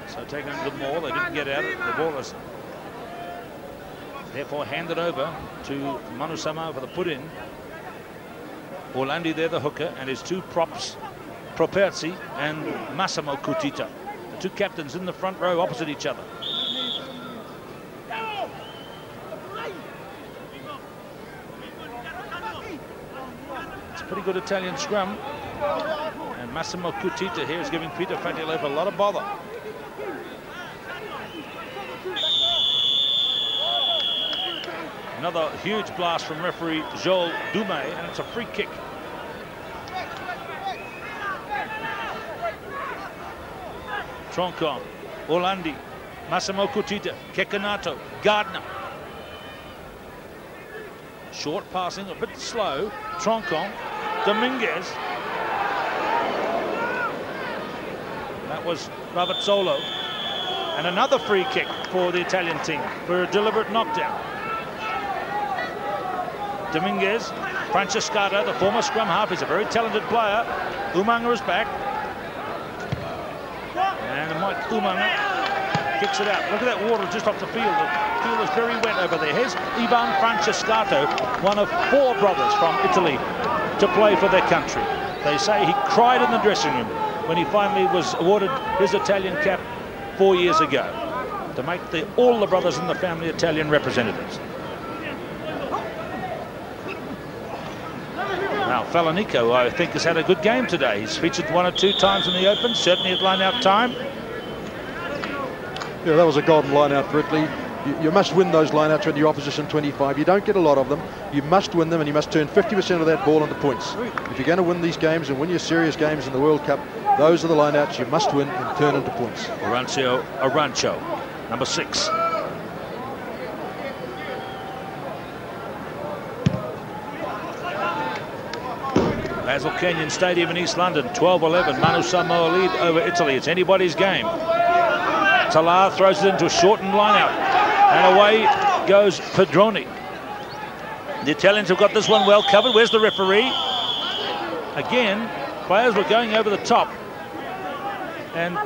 So taking the ball, they didn't get out. The ball is therefore handed over to Manu Samoa for the put-in. Orlandi there, the hooker, and his 2 props, Properzi and Massimo Kutita. The 2 captains in the front row opposite each other. It's a pretty good Italian scrum. And Massimo Kutita here is giving Peter Fatialev a lot of bother. Another huge blast from referee Joel Dume, and it's a free kick. Troncon, Orlandi, Massimo Kutita, Kekanato, Gardner. Short passing, a bit slow. Troncon, Dominguez. That was Ravazzolo. And another free kick for the Italian team for a deliberate knockdown. Dominguez, Francescata, the former scrum half, is a very talented player. Umaga is back. And Mike Umaga kicks it out. Look at that water just off the field. The field is very wet over there. Here's Ivan Francescato, one of 4 brothers from Italy to play for their country. They say he cried in the dressing room when he finally was awarded his Italian cap 4 years ago to make all the brothers in the family Italian representatives. Now, Falanico, I think, has had a good game today. He's featured 1 or 2 times in the Open, certainly at line-out time. Yeah, that was a golden line-out for Italy. You must win those line-outs when you're opposition 25. You don't get a lot of them. You must win them, and you must turn 50% of that ball into points. If you're going to win these games and win your serious games in the World Cup, those are the line-outs you must win and turn into points. Arancho, number 6. Basil Kenyon Stadium in East London, 12-11. Manu Samoa lead over Italy. It's anybody's game. Talar throws it into a shortened line-out. And away goes Pedroni. The Italians have got this one well covered. Where's the referee? Again, players were going over the top. And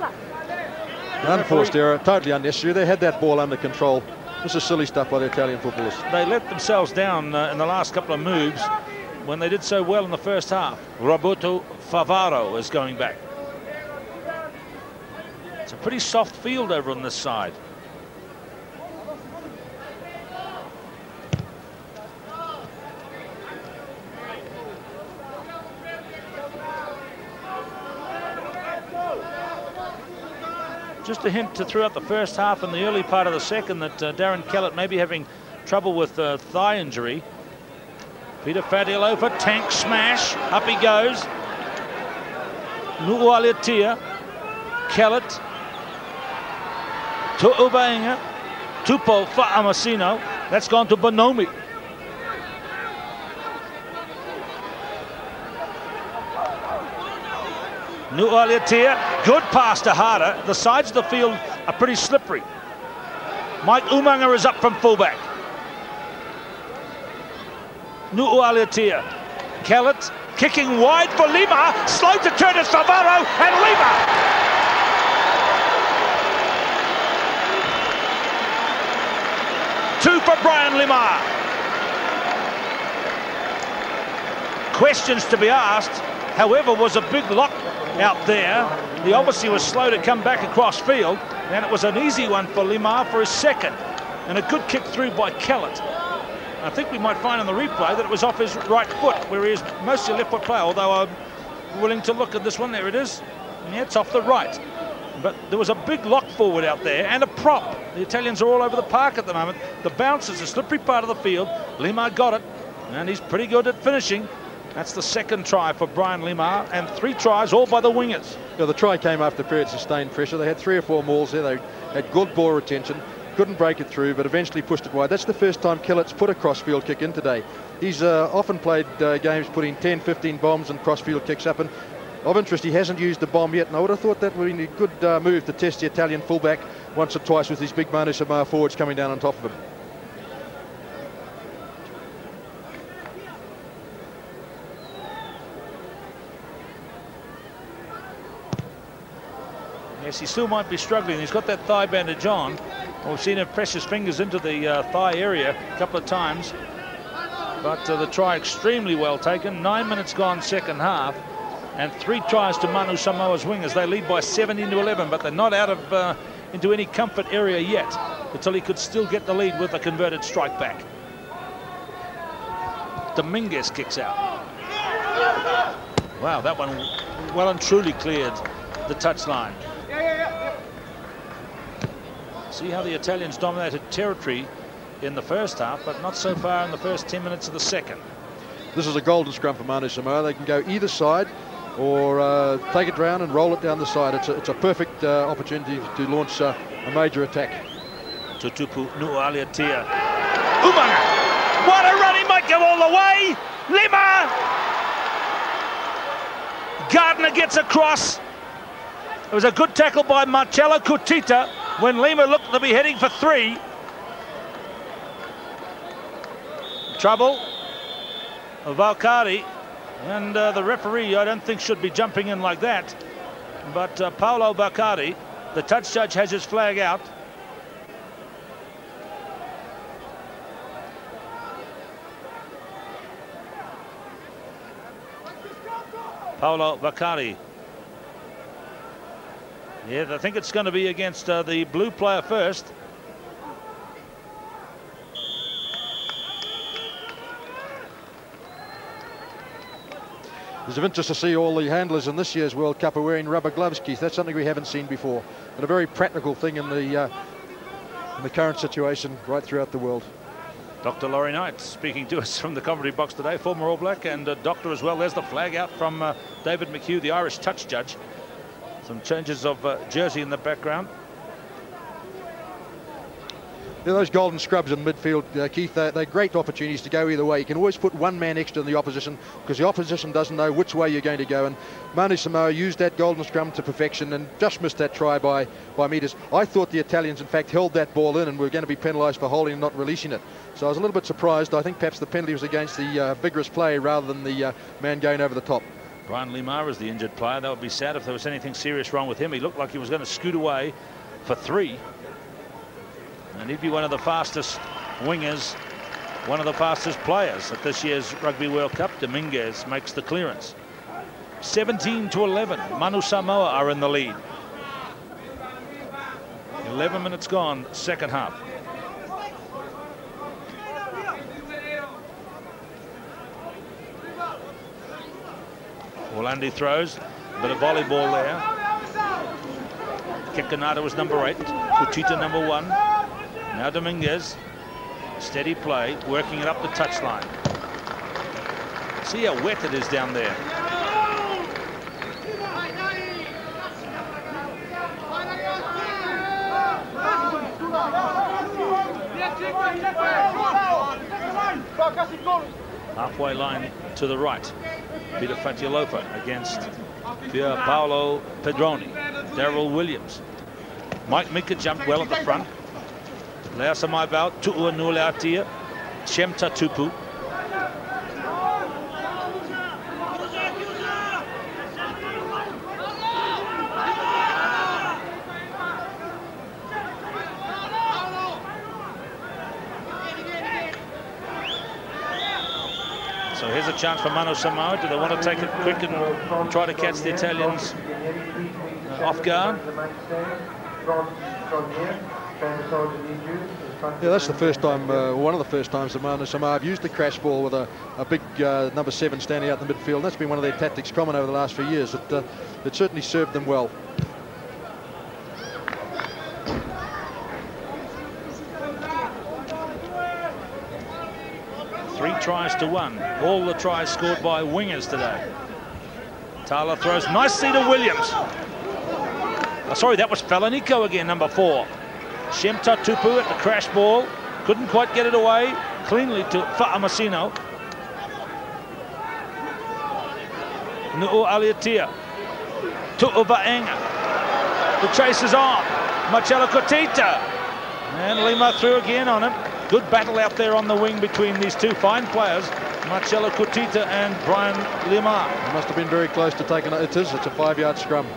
unforced error, totally unnecessary. They had that ball under control. This is silly stuff by the Italian footballers. They let themselves down in the last couple of moves when they did so well in the first half. Roberto Favaro is going back. It's a pretty soft field over on this side. Just a hint throughout the first half and the early part of the second that Darren Kellett may be having trouble with thigh injury. Peter Fatialo for tank smash. Up he goes. Nu'u Aliatia. Kellett. To Vaenga. Tupo Fa'amasino. That's gone to Bonomi. Nu'u Aliatia. Good pass to Harder. The sides of the field are pretty slippery. Mike Umaga is up from fullback. Nu'ualetia. Kellett kicking wide for Lima. Slow to turn is Favaro and Lima. Two for Brian Lima. Questions to be asked. However, was a big lock out there. He obviously was slow to come back across field, and it was an easy one for Lima for his second. And a good kick through by Kellett. I think we might find on the replay that it was off his right foot, where he is mostly a left foot player, although I'm willing to look at this one. There it is. Yeah, it's off the right. But there was a big lock forward out there and a prop. The Italians are all over the park at the moment. The bounce is a slippery part of the field. Lima got it, and he's pretty good at finishing. That's the second try for Brian Lima, and 3 tries all by the wingers. Yeah, the try came after period sustained pressure. They had 3 or 4 mauls there. They had good ball retention. Couldn't break it through, but eventually pushed it wide. That's the first time Kellett's put a crossfield kick in today. He's often played games putting 10, 15 bombs and crossfield kicks up. And of interest, he hasn't used the bomb yet. And I would have thought that would be a good move to test the Italian fullback once or twice with these big Manu Samoa forwards coming down on top of him. Yes, he still might be struggling. He's got that thigh bandage on. We've seen him press his fingers into the thigh area a couple of times. But the try extremely well taken. 9 minutes gone second half. And 3 tries to Manu Samoa's wingers. They lead by 17-11, but they're not out of into any comfort area yet until he could still get the lead with a converted strike back. Dominguez kicks out. Wow, that one well and truly cleared the touchline. See how the Italians dominated territory in the first half, but not so far in the first 10 minutes of the second. This is a golden scrum for Manu Samoa. They can go either side or take it round and roll it down the side. It's a perfect opportunity to launch a major attack. Tutupu Nu'ualetia. Umaga! What a run! He might go all the way! Lima! Gardner gets across. It was a good tackle by Marcello Kutita when Lima looked to be heading for 3. Trouble. Valcari. And the referee, I don't think, should be jumping in like that. But Paolo Valcari, the touch judge, has his flag out. Paolo Valcari. Yeah, I think it's going to be against the blue player first. It's of interest to see all the handlers in this year's World Cup are wearing rubber gloves, Keith. That's something we haven't seen before, and a very practical thing in the current situation right throughout the world. Dr. Laurie Knight speaking to us from the commentary box today, former All Black and doctor as well. There's the flag out from David McHugh, the Irish touch judge. Some changes of jersey in the background. Yeah, those golden scrubs in midfield, Keith, they're great opportunities to go either way. You can always put one man extra in the opposition because the opposition doesn't know which way you're going to go. And Manu Samoa used that golden scrum to perfection and just missed that try by metres. I thought the Italians, in fact, held that ball in and were going to be penalised for holding and not releasing it. So I was a little bit surprised. I think perhaps the penalty was against the vigorous play rather than the man going over the top. Brian Lima is the injured player. That would be sad if there was anything serious wrong with him. He looked like he was going to scoot away for 3. And he'd be one of the fastest wingers, one of the fastest players at this year's Rugby World Cup. Dominguez makes the clearance. 17-11. Manu Samoa are in the lead. 11 minutes gone, second half. Orlandi throws, a bit of volleyball there. Kekanada was number 8, Kutita number 1. Now Dominguez, steady play, working it up the touchline. See how wet it is down there. Halfway line to the right. Peter Fatialofa against Pier Paolo Pedroni. Daryl Williams. Mike Mika jumped well at the front. Lea Samaivau, Tu'ua Nuleatia, Shemta Tupu. So here's a chance for Manu Samoa. Do they want to take it quick and try to catch the Italians off guard? Yeah, that's the first time, one of the first times that Manu Samoa have used the crash ball with a big number 7 standing out in the midfield. That's been one of their tactics common over the last few years. It certainly served them well. Three tries to 1. All the tries scored by wingers today. Tala throws nicely to Williams. Oh, sorry, that was Falaniko again, number 4. Shemta Tupu at the crash ball. Couldn't quite get it away cleanly to Fa'amasino. Nu'u Aliatia. Tu'uva'enga. The chase is on. Marcelo Kotita. And Lima through again on him. Good battle out there on the wing between these two fine players, Marcelo Kotita and Brian Lima. It must have been very close to taking it. It's a 5-yard scrum.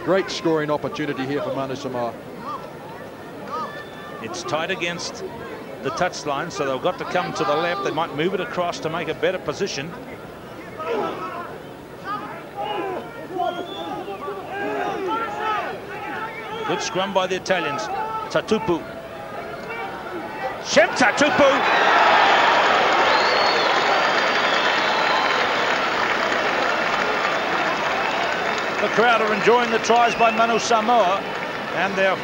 Great scoring opportunity here for Manu Samoa. It's tight against the touchline, so they've got to come to the left. They might move it across to make a better position. Good scrum by the Italians. Tatupu. Shemta Tupu. The crowd are enjoying the tries by Manu Samoa, and their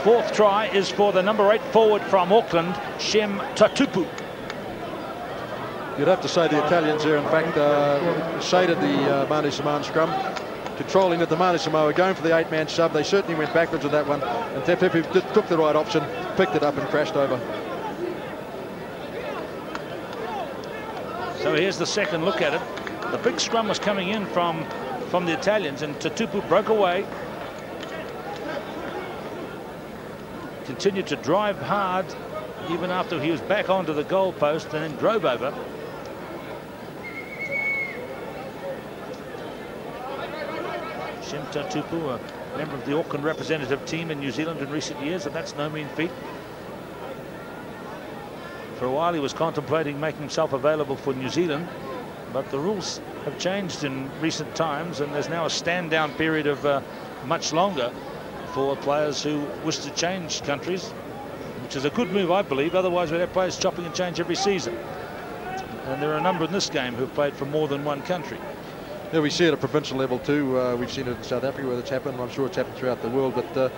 4th try is for the number 8 forward from Auckland, Shem Tatupu. You'd have to say the Italians there, in fact, shaded the Manu Samoan scrum. Controlling it, the Manu Samoa going for the 8-man sub. They certainly went backwards with that one, and Tepepe took the right option, picked it up and crashed over. So here's the second look at it. The big scrum was coming in from the Italians, and Tatupu broke away. Continued to drive hard even after he was back onto the goal post, and then drove over. Shemta Tupu, a member of the Auckland representative team in New Zealand in recent years, and that's no mean feat. For a while he was contemplating making himself available for New Zealand, but the rules have changed in recent times, and there's now a stand-down period of much longer for players who wish to change countries, which is a good move, I believe. Otherwise we'd have players chopping and change every season. And there are a number in this game who've played for more than one country. Yeah, we see it at provincial level too. We've seen it in South Africa where it's happened. I'm sure it's happened throughout the world, but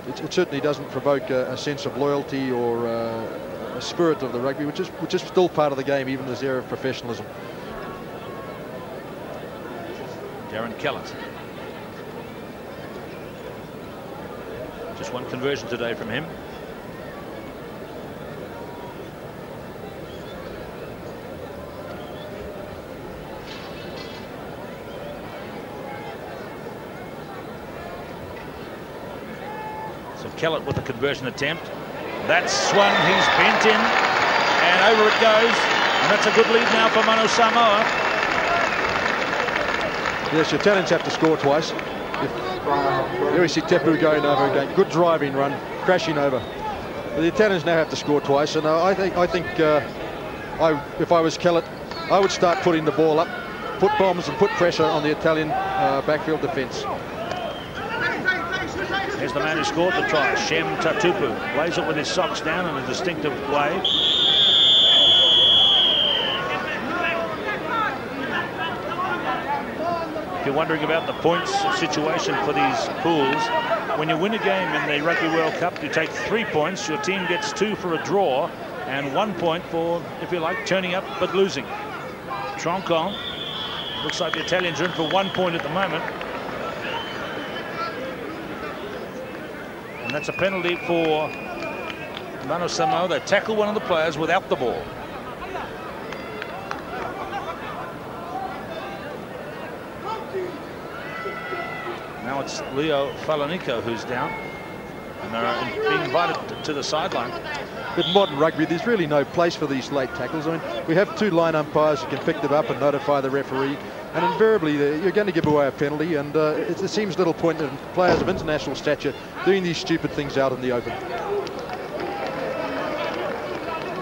it certainly doesn't provoke a sense of loyalty or a spirit of the rugby, which is still part of the game, even as era of professionalism. Darren Kellett. Just one conversion today from him. So Kellett with the conversion attempt. That's one he's bent in, and over it goes. And that's a good lead now for Manu Samoa. Yes, the Italians have to score twice. Here we see Tepu going over again. Good driving run, crashing over. But the Italians now have to score twice, and I think if I was Kellett, I would start putting the ball up, put bombs and put pressure on the Italian backfield defence. Here's the man who scored the try, Shem Tatupu. Plays it with his socks down in a distinctive way. If you're wondering about the points situation for these pools, when you win a game in the Rugby World Cup, you take 3 points. Your team gets 2 for a draw and 1 point for, if you like, turning up but losing. Troncon. Looks like the Italians are in for 1 point at the moment. And that's a penalty for Manu Samoa. They tackle one of the players without the ball. Now it's Leo Falanico who's down, and they're being invited to the sideline. With modern rugby, there's really no place for these late tackles. I mean, we have 2 line umpires who can pick them up and notify the referee, and invariably you're going to give away a penalty, and it seems little point in players of international stature doing these stupid things out in the open.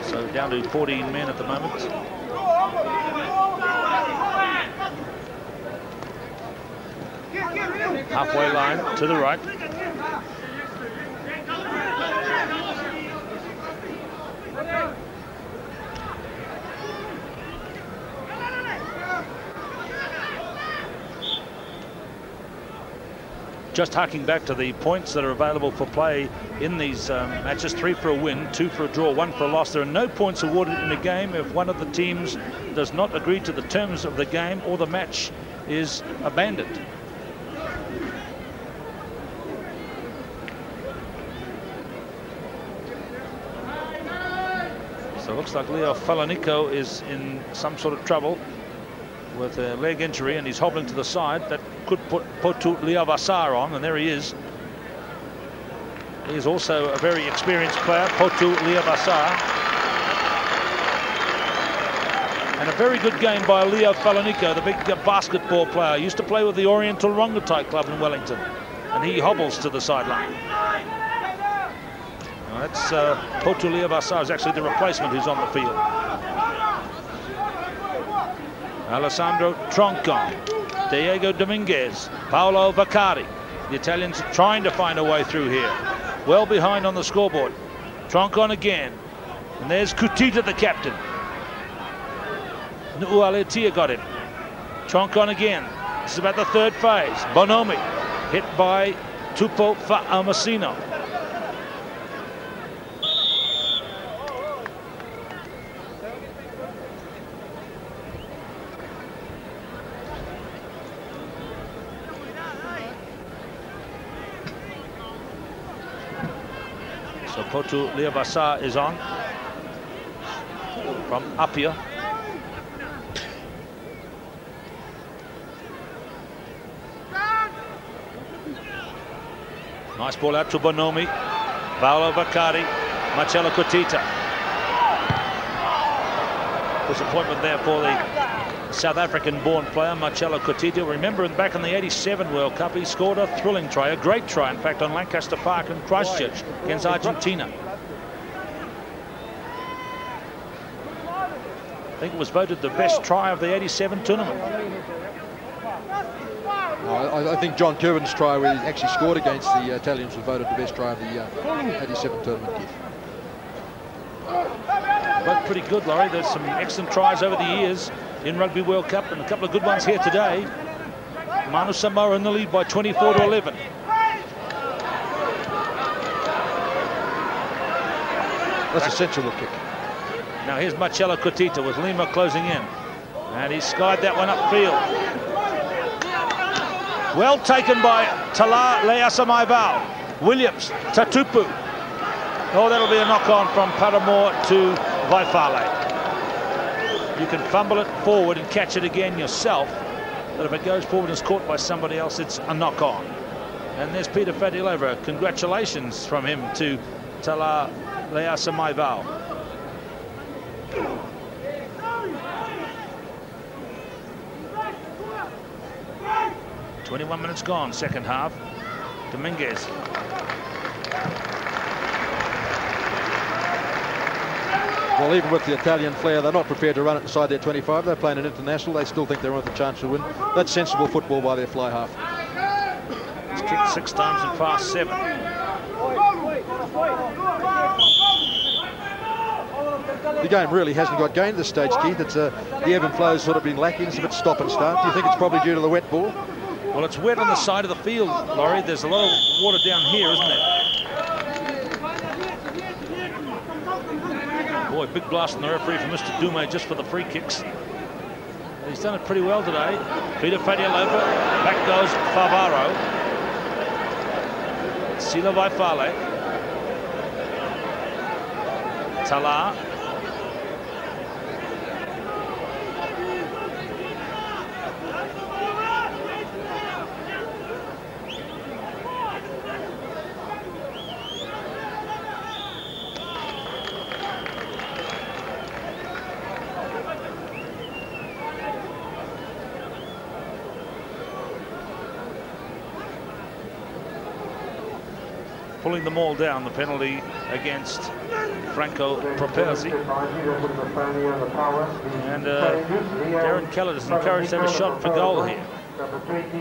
So down to 14 men at the moment. Halfway line to the right. Just harking back to the points that are available for play in these matches: 3 for a win, 2 for a draw, 1 for a loss. There are no points awarded in a game if one of the teams does not agree to the terms of the game or the match is abandoned. So it looks like Leo Falanico is in some sort of trouble with a leg injury, and he's hobbling to the side. That could put Potu Leavassar on, and there he is. He's also a very experienced player, Potu Leavassar. And a very good game by Leo Falanico, the big basketball player. Used to play with the Oriental Rongotai club in Wellington, and he hobbles to the sideline. That's Potu Leavassar is actually the replacement who's on the field. Alessandro Troncon, Diego Dominguez, Paolo Vaccari. The Italians are trying to find a way through here. Well behind on the scoreboard. Troncon again. And there's Kutita, the captain. Nualetia got him. Troncon again. This is about the 3rd phase. Bonomi hit by Tupo Fa'amasino. So Potu Leavassar is on from Apia. Nice ball out to Bonomi. Paolo Vaccari, Marcello Kutita. Disappointment there for the South African-born player, Marcello Kutita. Remember, back in the '87 World Cup, he scored a thrilling try, a great try, in fact, on Lancaster Park in Christchurch against Argentina. I think it was voted the best try of the '87 tournament. I think John Kirwan's try, where he actually scored against the Italians, was voted the best try of the '87 tournament, Keith. Both pretty good, Laurie. There's some excellent tries over the years in Rugby World Cup, and a couple of good ones here today. Manu Samoa in the lead by 24-11. That's a sensible kick. Now here's Marcello Kutita with Lima closing in, and he skied that one upfield. Well taken by Tala Leasamaivao. Williams, Tatupu. Oh, that'll be a knock-on from Paramore to Vaifale. You can fumble it forward and catch it again yourself, but if it goes forward and is caught by somebody else, it's a knock-on. And there's Peter Fadilova. Congratulations from him to Tala Leasamaivao. "21 minutes gone, second half." Dominguez. Well, even with the Italian flair, they're not prepared to run it inside their 25. They're playing an international. They still think they're with a chance to win. That's sensible football by their fly half. He's kicked 6 times and passed 7. The game really hasn't got going at this stage, Keith. It's the ebb and flow's sort of been lacking. It's a bit stop and start. Do you think it's probably due to the wet ball? Well, it's wet on the side of the field, Laurie. There's a lot of water down here, isn't there? Boy, big blast on the referee from Mr. Dume just for the free kicks. He's done it pretty well today. Peter Fadialova. Back goes Favaro. Sila Vaifale. Tala. pulling them all down. The penalty against Franco Properzi. And Darren Kellett is encouraged to have a shot for goal here.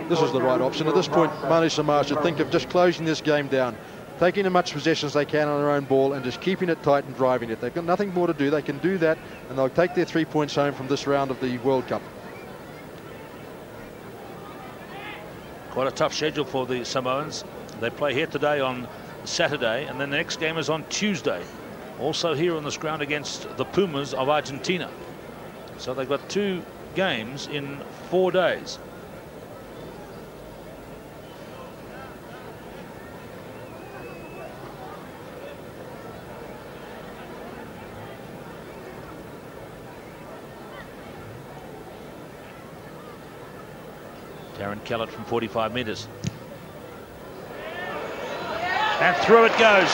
This is the right option. At this point, Manu Samoa should think of just closing this game down, taking as much possession as they can on their own ball and just keeping it tight and driving it. They've got nothing more to do. They can do that, and they'll take their 3 points home from this round of the World Cup. Quite a tough schedule for the Samoans. They play here today on Saturday, and then the next game is on Tuesday. Also here on this ground against the Pumas of Argentina. So they've got 2 games in 4 days. Darren Kellett from 45 metres. And through it goes.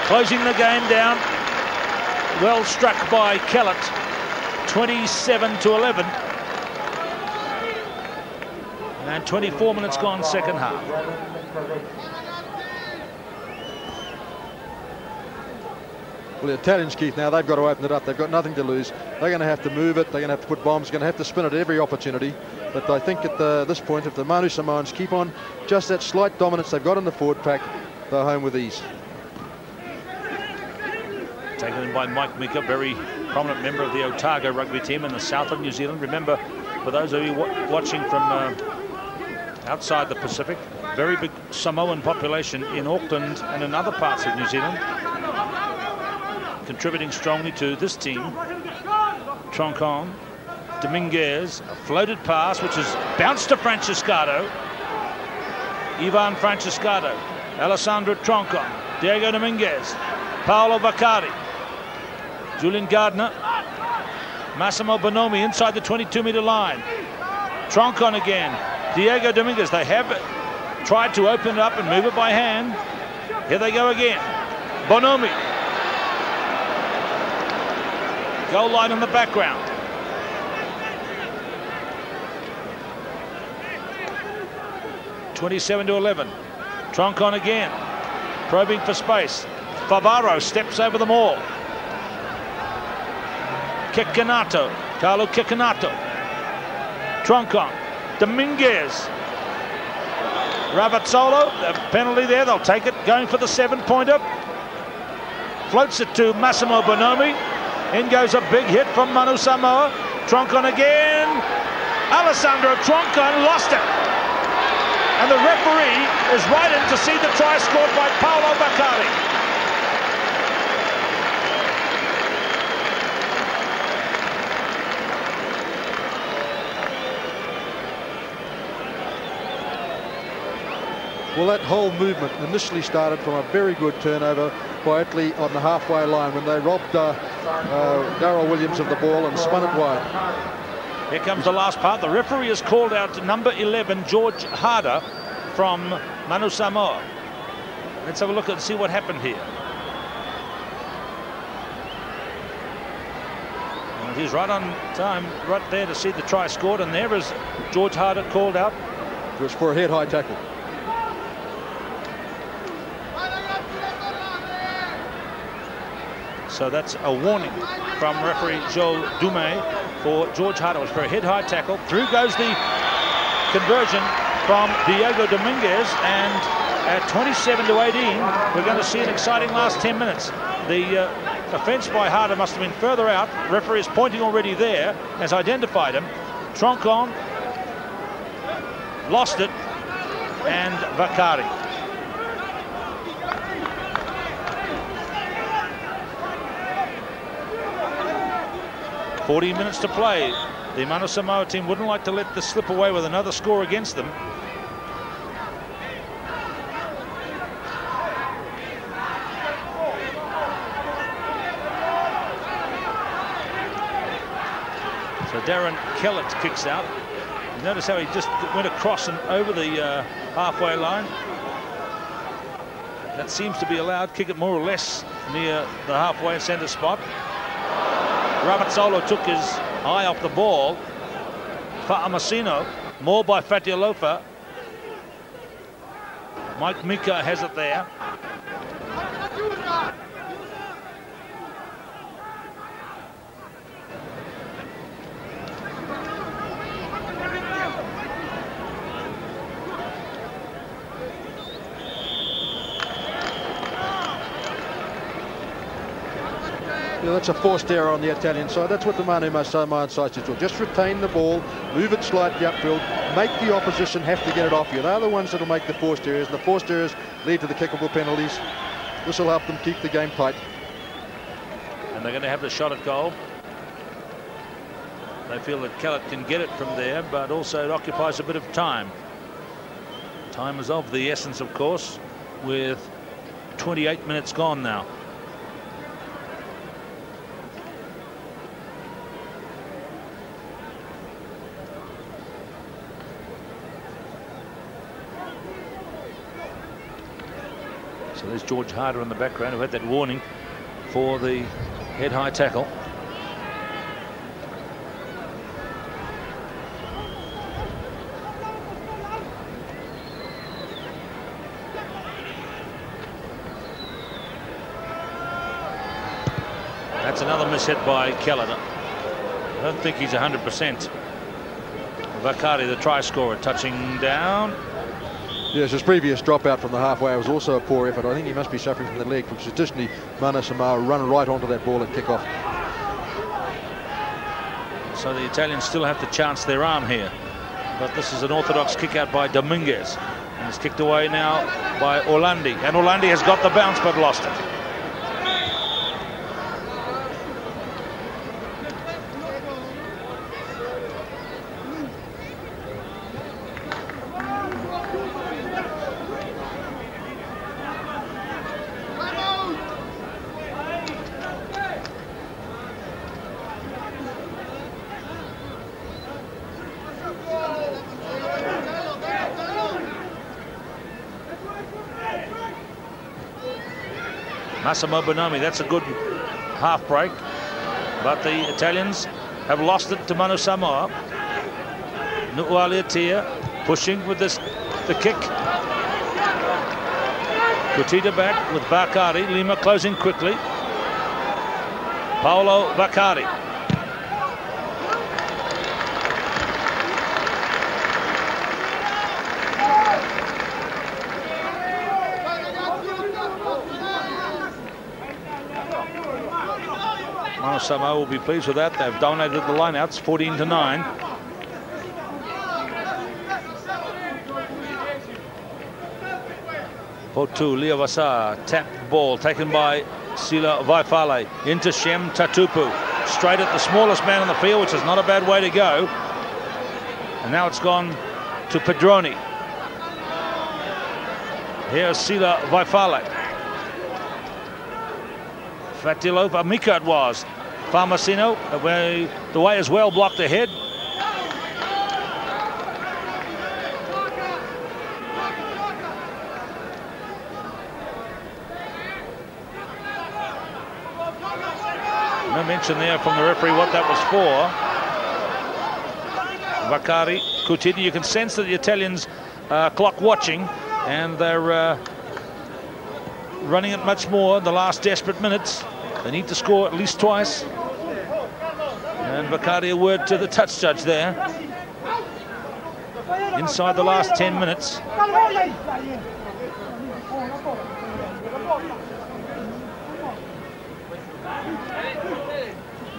Closing the game down. Well struck by Kellett. 27-11. And 24 minutes gone, second half. Well, the Italians, Keith, now they've got to open it up. They've got nothing to lose. They're going to have to move it. They're going to have to put bombs. They're going to have to spin it at every opportunity. But I think at this point, if the Manu Samoans keep on just that slight dominance they've got in the forward pack, they're home with ease. Taken in by Mike Mika, very prominent member of the Otago rugby team in the south of New Zealand. Remember, for those of you watching from outside the Pacific, very big Samoan population in Auckland and in other parts of New Zealand. Contributing strongly to this team. Troncon, Dominguez, a floated pass which is bounced to Franciscado. Ivan Franciscado, Alessandro Troncon, Diego Dominguez, Paolo Vaccari, Julian Gardner, Massimo Bonomi inside the 22-meter line. Troncon again, Diego Dominguez. They have tried to open it up and move it by hand. Here they go again. Bonomi. Goal line in the background. (27-11). Troncon again, probing for space. Favaro steps over them all. Kekanato, Carlo Kekanato. Troncon, Dominguez. Ravazzolo, the penalty there, they'll take it, going for the 7-pointer. Floats it to Massimo Bonomi. In goes a big hit from Manu Samoa. Troncon again. Alessandro Troncon lost it. And the referee is right in to see the try scored by Paolo Vaccari. Well, that whole movement initially started from a very good turnover by Italy on the halfway line when they robbed Darryl Williams of the ball and spun it wide. Here comes the last part. The referee has called out number 11, George Harder, from Manu Samoa. Let's have a look and see what happened here. And he's right on time, right there to see the try scored, and there is George Harder called out. It was for a head-high tackle. So that's a warning from referee Joel Dumais for George Harder. It was for a head-high tackle. Through goes the conversion from Diego Dominguez, and at 27-18, we're going to see an exciting last 10 minutes. The offence by Harder must have been further out. Referee is pointing already there, has identified him. Troncon lost it, and Vaccari. "14 minutes to play." The Manu Samoa team wouldn't like to let this slip away with another score against them. So Darren Kellett kicks out. You notice how he just went across and over the halfway line. That seems to be allowed. Kick it more or less near the halfway centre spot. Ravazzolo took his eye off the ball. Fa'amasino, more by Fatialofa. Mike Mika has it there. Yeah, that's a forced error on the Italian side. That's what the Manu Samoan side should do. Just retain the ball, move it slightly upfield, make the opposition have to get it off you. They're the ones that will make the forced errors, and the forced errors lead to the kickable penalties. This will help them keep the game tight. And they're going to have the shot at goal. They feel that Kellett can get it from there, but also it occupies a bit of time. Time is of the essence, of course, with 28 minutes gone now. So there's George Harder in the background, who had that warning for the head-high tackle. That's another mishit by Kellett. I don't think he's 100%. Vakari, the try scorer, touching down. Yes, his previous dropout from the halfway was also a poor effort. I think he must be suffering from the leg, because additionally Manu Samoa run right onto that ball at kick-off. So the Italians still have to chance their arm here. But this is an orthodox kick out by Dominguez. And it's kicked away now by Orlandi. And Orlandi has got the bounce but lost it. Massimo Bonomi, that's a good half break, but the Italians have lost it to Manu Samoa. Nu'ualiatia pushing with the kick. Kutita back with Bakari. Lima closing quickly. Paolo Bakari. Samoa will be pleased with that. They've dominated the lineouts 14-9. Potu Liavasa, tapped ball taken by Sila Vaifale into Shem Tatupu, straight at the smallest man on the field, which is not a bad way to go. And now it's gone to Pedroni. Here's Sila Vaifale. Fatilova Mika it was. Farmasino, the way is well blocked ahead. No mention there from the referee what that was for. Vakari, Kutiti, you can sense that the Italians are clock watching, and they're running it much more in the last desperate minutes. They need to score at least twice. And Vakari, a word to the touch judge there. Inside the last 10 minutes.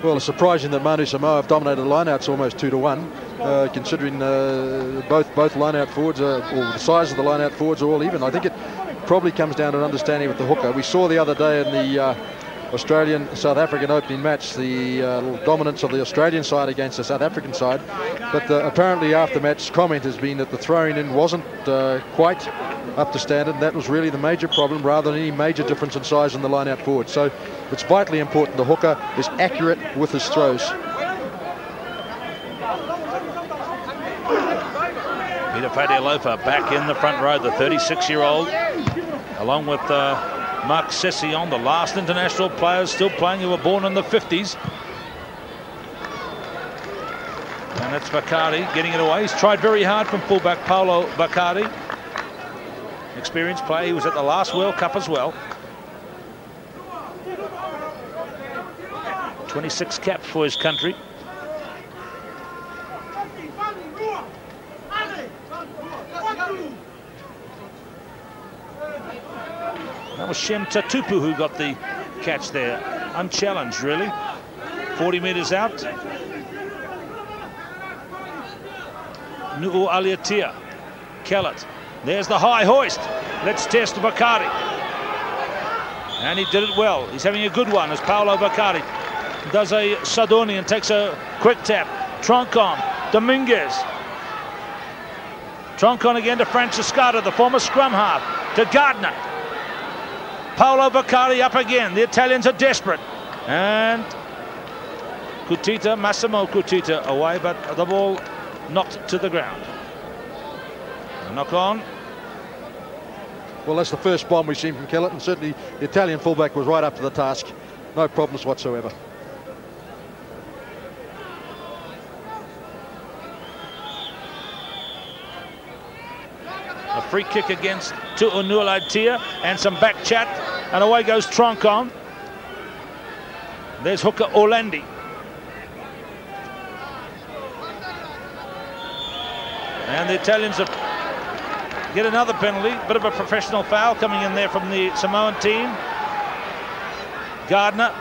Well, it's surprising that Manu Samoa have dominated the lineouts almost 2-1, considering both lineout forwards, or the size of the lineout forwards, are all even. I think it probably comes down to an understanding with the hooker. We saw the other day in the Australian-South African opening match the dominance of the Australian side against the South African side, but apparently after-match comment has been that the throwing in wasn't quite up to standard, and that was really the major problem, rather than any major difference in size in the line-out forward. So it's vitally important the hooker is accurate with his throws. Peter Fadialofa back in the front row, the 36-year-old, along with Mark Session, the last international players still playing who were born in the 50s. And it's Bakari getting it away. He's tried very hard from fullback Paolo Bakari. Experienced player. He was at the last World Cup as well. 26 caps for his country. That was Shem Tatupu who got the catch there, unchallenged really. 40 metres out. Nu'u Aliatia, Kellett. There's the high hoist. Let's test Bakari. And he did it well. He's having a good one as Paolo Bakari does a Sadoni and takes a quick tap. Troncon, Dominguez. Troncon again to Franciscata, the former scrum half, to Gardner. Paolo Bakari up again. The Italians are desperate. And Kutita, Massimo Kutita away, but the ball knocked to the ground. A knock on. Well, that's the first bomb we've seen from Kellett, and certainly the Italian fullback was right up to the task. No problems whatsoever. A free kick against Tu'unulaitia and some back chat, and away goes Troncon. There's hooker Orlandi. And the Italians get another penalty. Bit of a professional foul coming in there from the Samoan team. Gardner,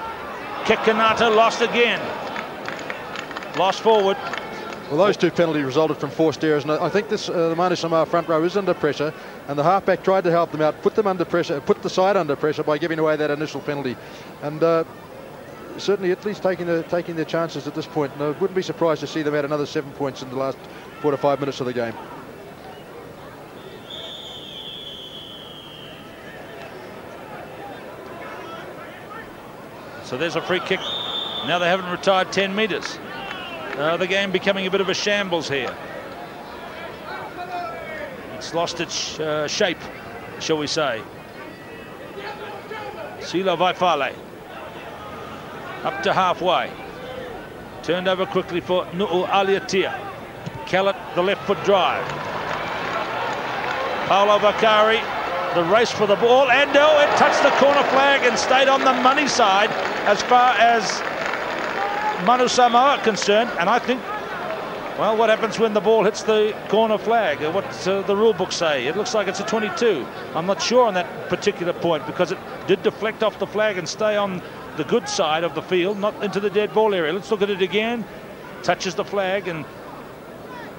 Kekanata lost again. Lost forward. Well, those two penalties resulted from forced errors, and I think this the Manu Samoa front row is under pressure, and the halfback tried to help them out, put them under pressure, put the side under pressure by giving away that initial penalty. And certainly Italy's taking their chances at this point, and I wouldn't be surprised to see them add another 7 points in the last 4 to 5 minutes of the game. So there's a free kick. Now they haven't retired 10 metres. The game becoming a bit of a shambles here. It's lost its shape, shall we say. Sila Vaifale up to halfway. Turned over quickly for Nu'u Aliatia. Kellett, the left foot drive. Paolo Bakari, the race for the ball, and no, it touched the corner flag and stayed on the money side as far as Manu Samoa are concerned. And I think, well, what happens when the ball hits the corner flag? What's the rule book say? It looks like it's a 22. I'm not sure on that particular point because it did deflect off the flag and stay on the good side of the field, not into the dead ball area. Let's look at it again. Touches the flag, and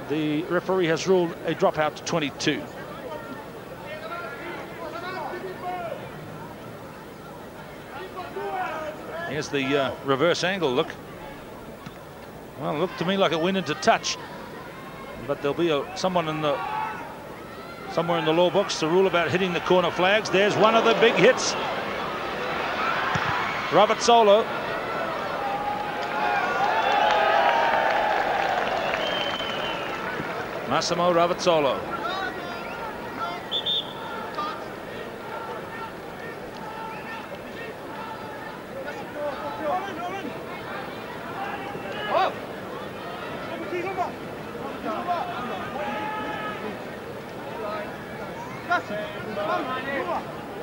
the referee has ruled a dropout to 22. Here's the reverse angle look. Well, it looked to me like it went into touch, but there'll be somewhere in the law books to rule about hitting the corner flags. There's one of the big hits. Ravazzolo. Massimo Ravazzolo.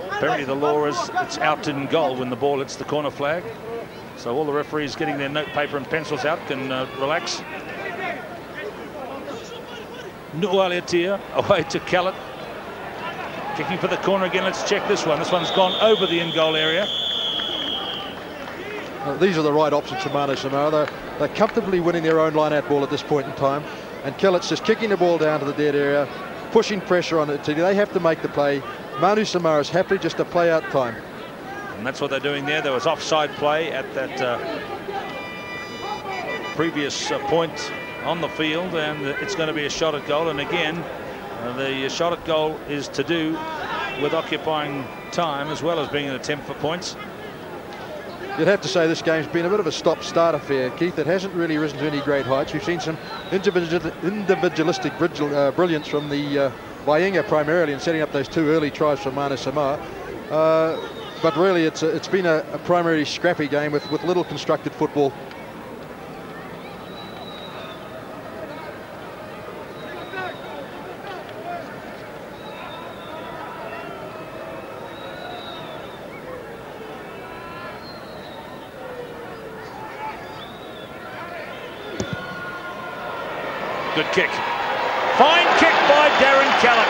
Apparently the law is it's out in goal when the ball hits the corner flag. So all the referees getting their note paper and pencils out can relax. Nu'u away to Kellett. Kicking for the corner again. Let's check this one. This one's gone over the in-goal area. Well, these are the right options for Manu Samoa. They're comfortably winning their own line-out ball at this point in time. And Kellett's just kicking the ball down to the dead area, pushing pressure on it. They have to make the play. Manu Samoa is happy just to play out time. And that's what they're doing there. There was offside play at that previous point on the field, and it's going to be a shot at goal. And again, the shot at goal is to do with occupying time as well as being an attempt for points. You'd have to say this game's been a bit of a stop-start affair, Keith. It hasn't really risen to any great heights. We've seen some individualistic brilliance from the Vainga primarily in setting up those two early tries for Manu Samoa. But really, it's been a primarily scrappy game with little constructed football. good kick. Fine kick by Darren Kellett.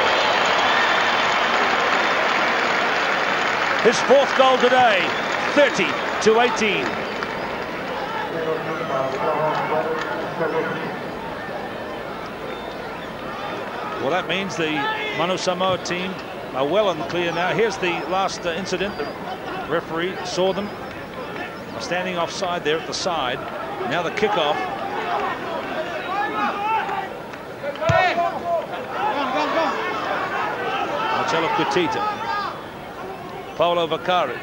His 4th goal today, 30-18. Well, that means the Manu Samoa team are well on the clear now. Here's the last incident. The referee saw them standing offside there at the side. Now the kickoff. Marcelo Kutita. Paulo Vaccari.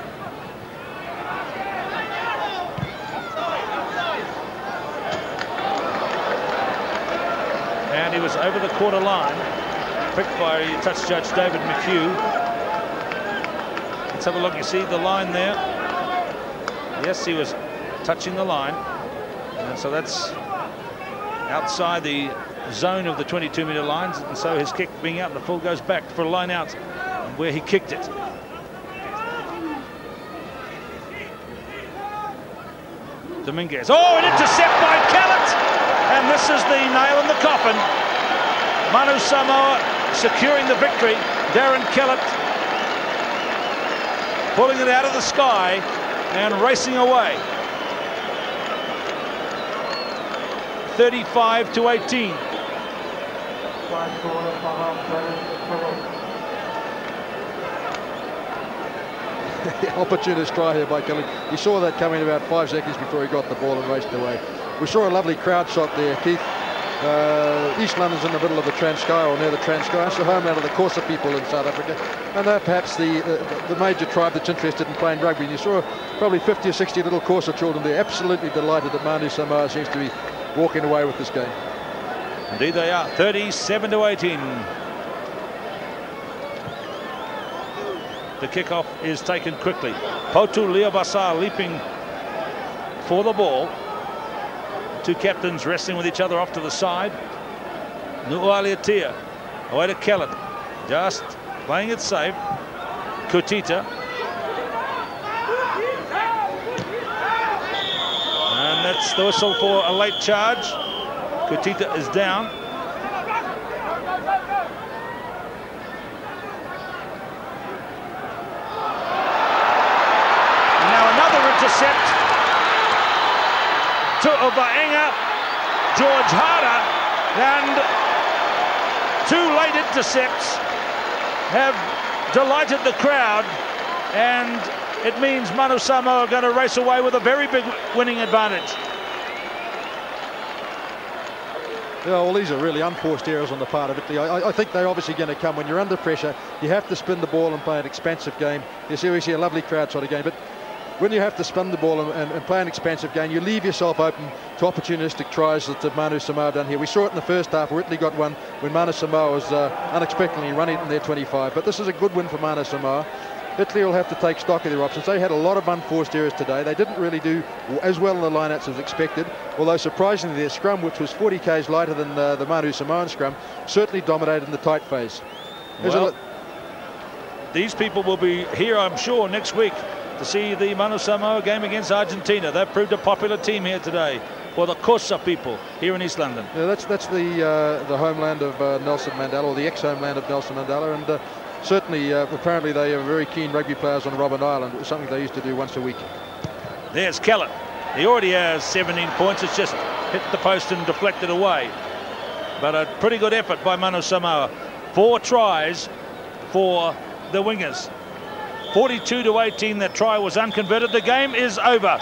And he was over the quarter line, picked by touch judge David McHugh. Let's have a look. You see the line there? Yes, he was touching the line. And so that's outside the zone of the 22-metre lines. And so his kick being out, and the full goes back for a line out where he kicked it. Dominguez. Oh, an intercept by Kellett. And this is the nail in the coffin. Manu Samoa securing the victory. Darren Kellett pulling it out of the sky and racing away. 35-18. Opportunist try here by Kelly. He saw that coming about 5 seconds before he got the ball and raced away. We saw a lovely crowd shot there, Keith. East London's in the middle of the Transkei, or near the Transkei. It's the homeland of the Xhosa people in South Africa, and they're perhaps the major tribe that's interested in playing rugby. And you saw probably 50 or 60 little Xhosa children there, absolutely delighted that Manu Samoa seems to be walking away with this game. Indeed they are. 37-18. The kickoff is taken quickly. Potu Leobasar leaping for the ball. Two captains wrestling with each other off to the side. Nu'ualiatia away to Kellett, just playing it safe. Kutita, and that's the whistle for a late charge. Kutita is down. Now another intercept to Uvaenga, George Harder, and 2 late intercepts have delighted the crowd, and it means Manu Samoa are going to race away with a very big winning advantage. Yeah, well, these are really unforced errors on the part of Italy. I think they're obviously going to come when you're under pressure. You have to spin the ball and play an expansive game. You see, we see a lovely crowd sort of game, but when you have to spin the ball and play an expansive game, you leave yourself open to opportunistic tries that Manu Samoa done here. We saw it in the first half where Italy got one when Manu Samoa was unexpectedly running in their 25. But this is a good win for Manu Samoa. Italy will have to take stock of their options. They had a lot of unforced errors today. They didn't really do as well in the lineouts as expected, although surprisingly their scrum, which was 40 k's lighter than the Manu Samoan scrum, certainly dominated in the tight phase. Well, these people will be here, I'm sure, next week to see the Manu Samoa game against Argentina. They've proved a popular team here today for the Xhosa people here in East London. Yeah, that's the homeland of Nelson Mandela, or the ex-homeland of Nelson Mandela, and certainly apparently they are very keen rugby players on Robben Island. It was something they used to do once a week. There's Kellett. He already has 17 points. It's just hit the post and deflected away. But a pretty good effort by Manu Samoa. 4 tries for the Wingers. 42-18, that try was unconverted. The game is over.